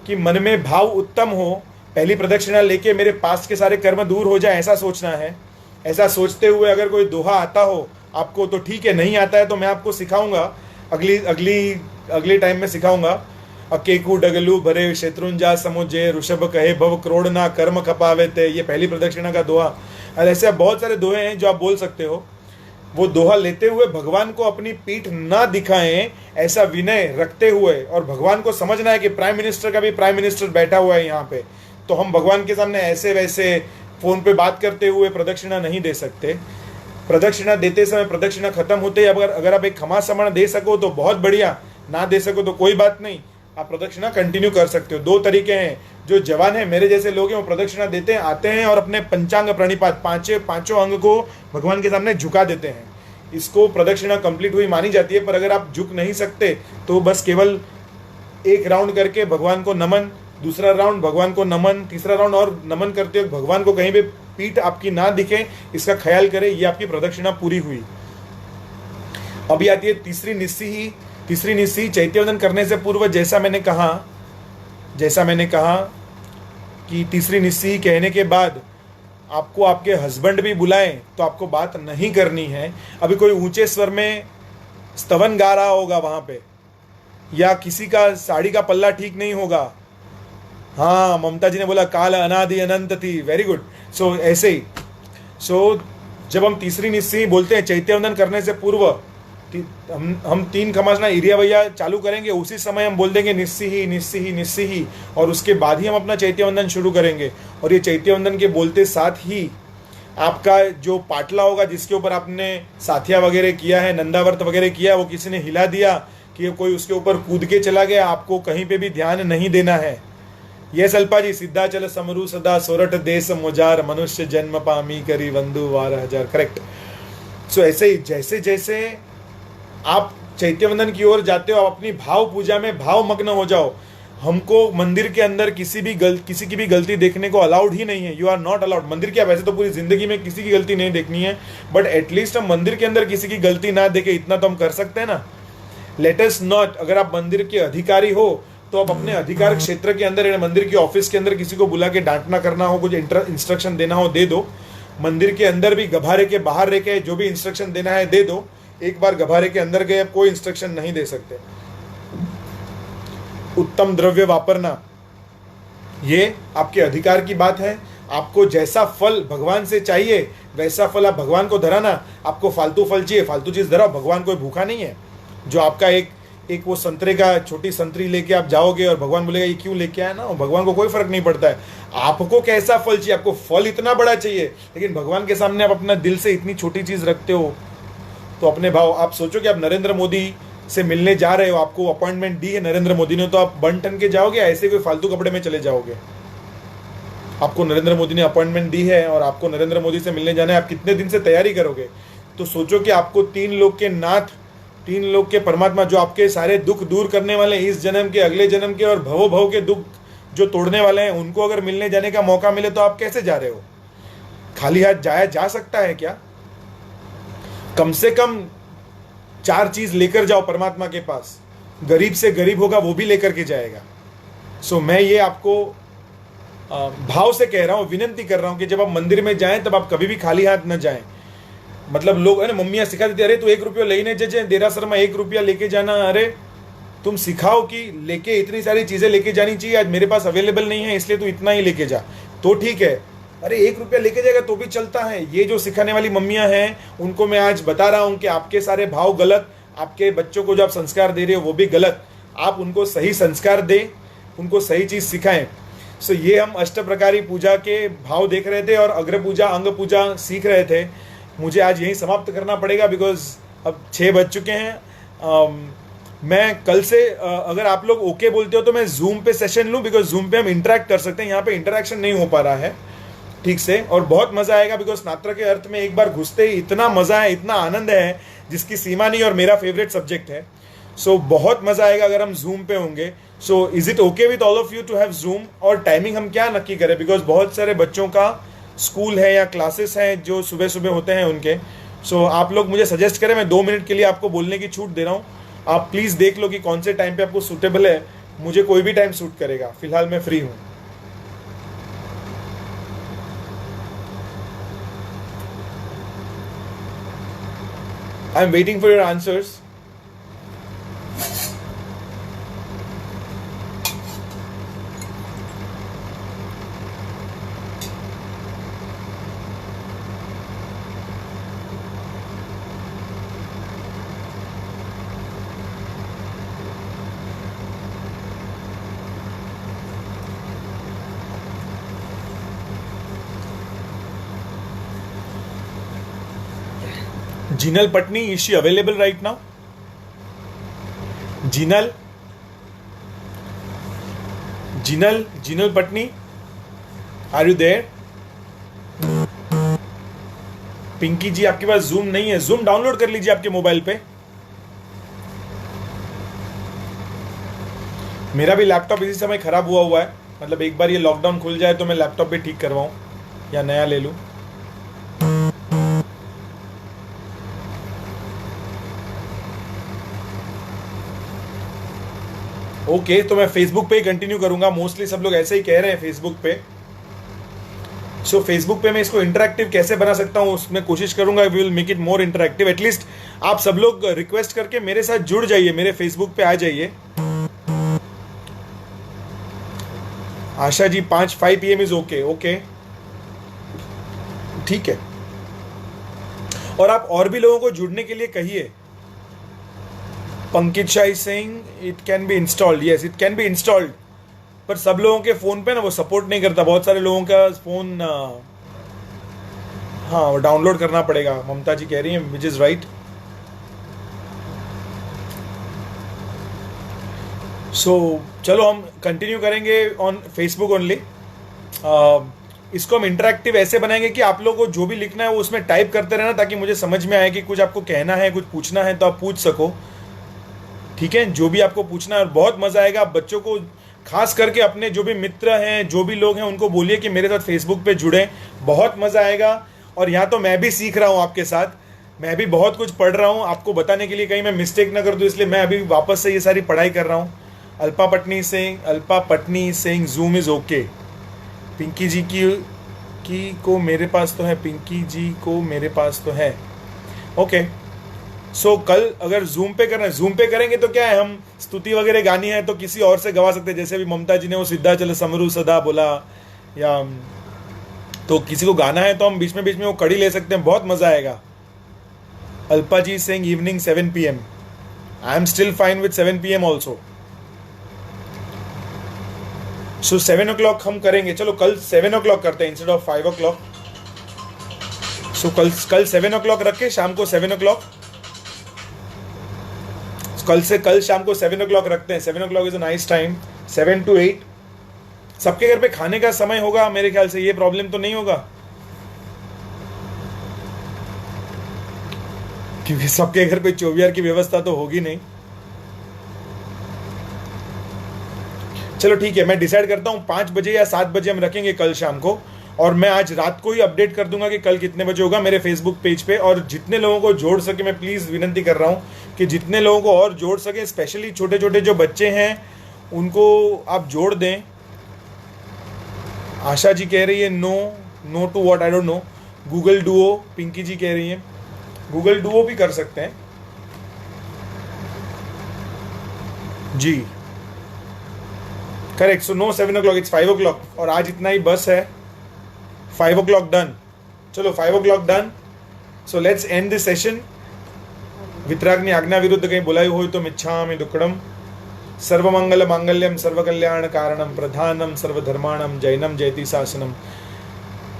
कि मन में भाव उत्तम हो। पहली प्रदक्षिणा लेके मेरे पास्ट के सारे कर्म दूर हो जाए, ऐसा सोचना है। ऐसा सोचते हुए अगर कोई दोहा आता हो आपको तो ठीक है, नहीं आता है तो मैं आपको सिखाऊंगा, अगली टाइम में सिखाऊंगा। अकेकू डगलू भरे शत्रुंजा समुझे, ऋषभ कहे भव क्रोड़ ना कर्म खपावे ते, ये पहली प्रदक्षिणा का दोहा। और ऐसे बहुत सारे दोहे हैं जो आप बोल सकते हो। वो दोहा लेते हुए भगवान को अपनी पीठ ना दिखाएं, ऐसा विनय रखते हुए, और भगवान को समझना है कि प्राइम मिनिस्टर का भी प्राइम मिनिस्टर बैठा हुआ है यहाँ पे, तो हम भगवान के सामने ऐसे वैसे फोन पे बात करते हुए प्रदक्षिणा नहीं दे सकते। प्रदक्षिणा देते समय, प्रदक्षिणा खत्म होते ही अगर आप एक खमा समण दे सको तो बहुत बढ़िया, ना दे सको तो कोई बात नहीं, आप प्रदक्षिणा कंटिन्यू कर सकते हो। 2 तरीके हैं। जो जवान है, मेरे जैसे लोग हैं, वो प्रदक्षिणा देते हैं, आते हैं और अपने पंचांग प्रणिपात, पांचों अंग को भगवान के सामने झुका देते हैं। इसको प्रदक्षिणा कंप्लीट हुई मानी जाती है। पर अगर आप झुक नहीं सकते तो बस केवल एक राउंड करके भगवान को नमन, दूसरा राउंड भगवान को नमन, तीसरा राउंड और नमन करते हुए भगवान को कहीं भी पीठ आपकी ना दिखे, इसका ख्याल करें। ये आपकी प्रदक्षिणा पूरी हुई। अभी आती है तीसरी निस्सिही। तीसरी निस्सिही चैत्यवंदन करने से पूर्व, जैसा मैंने कहा कि तीसरी निस्सी कहने के बाद आपको आपके हस्बैंड भी बुलाएं तो आपको बात नहीं करनी है। अभी कोई ऊंचे स्वर में स्तवन गा रहा होगा वहां पे, या किसी का साड़ी का पल्ला ठीक नहीं होगा। हाँ, ममता जी ने बोला काल अनादि अनंत थी, वेरी गुड। सो ऐसे ही जब हम तीसरी निस्सी बोलते हैं, चैत्यवंदन करने से पूर्व हम 3 खमासना एरिया भैया चालू करेंगे, उसी समय हम बोल देंगे निस्सी ही निस्सी ही निस्सी ही, और उसके बाद ही हम अपना चैत्यवंदन शुरू करेंगे। और ये चैत्यवंदन के बोलते साथ ही आपका जो पाटला होगा, जिसके ऊपर आपने साथिया वगैरह किया है, नंदावर्त वगैरह किया है, वो किसी ने हिला दिया कि कोई उसके ऊपर कूद के चला गया, आपको कहीं पे भी ध्यान नहीं देना है। ये अल्पा जी, सिद्धाचल समरू सदा सोरठ देश मोजार, मनुष्य जन्म पामी करी वंदु वार हजार, करेक्ट। सो ऐसे ही जैसे जैसे आप चैत्यवंदन की ओर जाते हो, आप अपनी भाव पूजा में भाव मग्न हो जाओ। हमको मंदिर के अंदर किसी की भी गलती देखने को अलाउड ही नहीं है। You are not allowed. मंदिर क्या, वैसे तो पूरी जिंदगी में किसी की गलती नहीं देखनी है, बट एटलीस्ट हम मंदिर के अंदर किसी की गलती ना देखे, इतना तो हम कर सकते हैं ना। लेट अस नॉट, अगर आप मंदिर के अधिकारी हो तो आप अपने अधिकार क्षेत्र के अंदर, मंदिर के ऑफिस के अंदर किसी को बुला के डांटना करना हो, कुछ इंस्ट्रक्शन देना हो, दे दो। मंदिर के अंदर भी गभारे के बाहर रह के जो भी इंस्ट्रक्शन देना है दे दो। एक बार गभारे के अंदर गए, कोई इंस्ट्रक्शन नहीं दे सकते। उत्तम द्रव्य वापरना, ये आपके अधिकार की बात है। आपको जैसा फल भगवान से चाहिए वैसा फल आप भगवान को धराना। आपको फालतू फल चाहिए, फालतू चीज धराओ। भगवान कोई भूखा नहीं है। जो आपका एक वो संतरे का छोटी संतरी लेके आप जाओगे और भगवान बोलेगा ये क्यों लेके आया ना, भगवान को कोई फर्क नहीं पड़ता है। आपको कैसा फल चाहिए, आपको फल इतना बड़ा चाहिए, लेकिन भगवान के सामने आप अपना दिल से इतनी छोटी चीज रखते हो। तो अपने भाव, आप सोचो कि आप नरेंद्र मोदी से मिलने जा रहे हो, आपको अपॉइंटमेंट दी है नरेंद्र मोदी ने, तो आप बन ठन के जाओगे, ऐसे कोई फालतू कपड़े में चले जाओगे? आपको नरेंद्र मोदी ने अपॉइंटमेंट दी है और आपको नरेंद्र मोदी से मिलने जाना है, आप कितने दिन से तैयारी करोगे? तो सोचो कि आपको 3 लोग के नाथ, 3 लोग के परमात्मा, जो आपके सारे दुख दूर करने वाले, इस जन्म के, अगले जन्म के और भवो भव के दुख जो तोड़ने वाले हैं, उनको अगर मिलने जाने का मौका मिले तो आप कैसे जा रहे हो? खाली हाथ जाया जा सकता है क्या? कम से कम 4 चीज लेकर जाओ परमात्मा के पास। गरीब से गरीब होगा वो भी लेकर के जाएगा। सो मैं ये आपको भाव से कह रहा हूं, विनंती कर रहा हूं कि जब आप मंदिर में जाएं तब आप कभी भी खाली हाथ न जाएं। मतलब लोग है ना, मम्मियाँ सिखा देती, अरे तू 1 रुपया लेने जजे देरासर में 1 रुपया लेके जाना। अरे तुम सिखाओ कि लेके इतनी सारी चीजें लेके जानी चाहिए, आज मेरे पास अवेलेबल नहीं है इसलिए तू इतना ही लेके जा, तो ठीक है। अरे 1 रुपया लेके जाएगा तो भी चलता है। ये जो सिखाने वाली मम्मियाँ हैं उनको मैं आज बता रहा हूँ कि आपके सारे भाव गलत, आपके बच्चों को जो आप संस्कार दे रहे हो वो भी गलत। आप उनको सही संस्कार दें, उनको सही चीज़ सिखाएं। सो ये हम अष्ट प्रकारी पूजा के भाव देख रहे थे और अग्र पूजा, अंग पूजा सीख रहे थे। मुझे आज यहीं समाप्त करना पड़ेगा बिकॉज अब 6 बज चुके हैं। मैं कल से अगर आप लोग ओके बोलते हो तो मैं जूम पे सेशन लूँ, बिकॉज जूम पे हम इंटरेक्ट कर सकते हैं। यहाँ पे इंटरेक्शन नहीं हो पा रहा है ठीक से, और बहुत मजा आएगा बिकॉज स्नातक के अर्थ में एक बार घुसते ही इतना मजा है, इतना आनंद है जिसकी सीमा नहीं, और मेरा फेवरेट सब्जेक्ट है। सो बहुत मजा आएगा अगर हम जूम पे होंगे। So is it okay with all of you to have Zoom? और टाइमिंग हम क्या नक्की करें, बिकॉज बहुत सारे बच्चों का स्कूल है या क्लासेस हैं जो सुबह सुबह होते हैं उनके। सो आप लोग मुझे सजेस्ट करें, मैं 2 मिनट के लिए आपको बोलने की छूट दे रहा हूँ। आप प्लीज़ देख लो कि कौन से टाइम पे आपको सूटेबल है। मुझे कोई भी टाइम सूट करेगा, फिलहाल मैं फ्री हूँ। I am waiting for your answers. Jinal Patni, is she available right now? Jinal Patni, are you there? Pinky ji, आपके पास जूम नहीं है? जूम डाउनलोड कर लीजिए आपके मोबाइल पे। मेरा भी लैपटॉप इसी समय खराब हुआ है, मतलब एक बार ये लॉकडाउन खुल जाए तो मैं लैपटॉप भी ठीक करवाऊं या नया ले लूं। ओके, तो मैं फेसबुक पे ही कंटिन्यू करूंगा। मोस्टली सब लोग ऐसे ही कह रहे हैं फेसबुक पे। सो फेसबुक पे मैं इसको इंटरेक्टिव कैसे बना सकता हूँ उसमें कोशिश करूंगा. We will make it more interactive. At least आप सब लोग रिक्वेस्ट करके मेरे साथ जुड़ जाइए, मेरे फेसबुक पे आ जाइए. Asha ji 5 PM is okay. Okay ठीक है. और आप और भी लोगों को जुड़ने के लिए कहिए. Pankit Shah is saying it can be installed. Yes it can be installed, पर सब लोगों के फ़ोन पे ना वो सपोर्ट नहीं करता. बहुत सारे लोगों का फ़ोन हाँ वो डाउनलोड करना पड़ेगा. ममता जी कह रही हैं विच इज़ राइट. सो चलो हम कंटिन्यू करेंगे ऑन फेसबुक ओनली. इसको हम इंटरेक्टिव ऐसे बनाएंगे कि आप लोगों को जो भी लिखना है वो उसमें टाइप करते रहना, ताकि मुझे समझ में आए कि कुछ आपको कहना है, कुछ पूछना है तो आप पूछ सको. ठीक है, जो भी आपको पूछना है. और बहुत मज़ा आएगा. आप बच्चों को खास करके अपने जो भी मित्र हैं, जो भी लोग हैं, उनको बोलिए कि मेरे साथ फेसबुक पे जुड़ें. बहुत मज़ा आएगा. और यहाँ तो मैं भी सीख रहा हूँ आपके साथ. मैं भी बहुत कुछ पढ़ रहा हूँ आपको बताने के लिए, कहीं मैं मिस्टेक ना कर दूँ, इसलिए मैं अभी वापस से ये सारी पढ़ाई कर रहा हूँ. Alpa Patni saying Zoom is okay. Pinky ji की को मेरे पास तो है. पिंकी जी को मेरे पास तो है. ओके. सो कल अगर जूम पे करना है, जूम पे करेंगे तो क्या है, हम स्तुति वगैरह गानी है तो किसी और से गवा सकते हैं. जैसे भी ममता जी ने वो सिद्धा चल समरू सदा बोला, या तो किसी को गाना है तो हम बीच में वो कड़ी ले सकते हैं. बहुत मज़ा आएगा. Alpa ji saying evening 7 PM. I am still fine with 7 PM also. So 7 o'clock हम करेंगे. चलो कल 7 o'clock करते हैं इंस्टेड ऑफ 5 o'clock. सो कल 7 o'clock रखे, शाम को 7 o'clock. कल शाम को 7 o'clock रखते हैं. 7 o'clock is a nice time. 7 to 8 सबके घर पे खाने का समय होगा मेरे ख्याल से. ये प्रॉब्लम तो नहीं होगा, क्योंकि सबके घर पे 24 की व्यवस्था तो होगी नहीं. चलो ठीक है, मैं डिसाइड करता हूँ 5 बजे या 7 बजे हम रखेंगे कल शाम को. और मैं आज रात को ही अपडेट कर दूंगा कि कल कितने बजे होगा मेरे फेसबुक पेज पे. और जितने लोगों को जोड़ सके, मैं प्लीज़ विनती कर रहा हूँ कि जितने लोगों को और जोड़ सके, स्पेशली छोटे छोटे जो बच्चे हैं उनको आप जोड़ दें. आशा जी कह रही है no to what, I don't know. Google Duo Pinky ji कह रही हैं. गूगल डुओ भी कर सकते हैं जी. Correct. So no 7 o'clock, it's 5 o'clock. और आज इतना ही बस है. 5 o'clock डन. चलो 5 o'clock done. So let's end this session. वितराग्नि आज्ञा विरुद्ध कहीं बुलाई हो तो मिच्छामि दुक्कडम. सर्वमंगल मांगल्यम सर्वकल्याण कारणम प्रधानम सर्वधर्माणम जैनम जयति शासनम.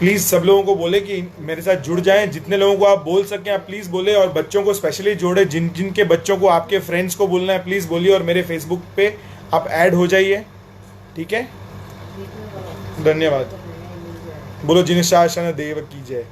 प्लीज़ सब लोगों को बोले कि मेरे साथ जुड़ जाएं. जितने लोगों को आप बोल सकें आप प्लीज़ बोले. और बच्चों को स्पेशली जोड़े. जिनके बच्चों को आपके फ्रेंड्स को बोलना है प्लीज़ बोलिए. और मेरे फेसबुक पे आप ऐड हो जाइए. ठीक है, धन्यवाद. बोलो जिन शासन देव की जय.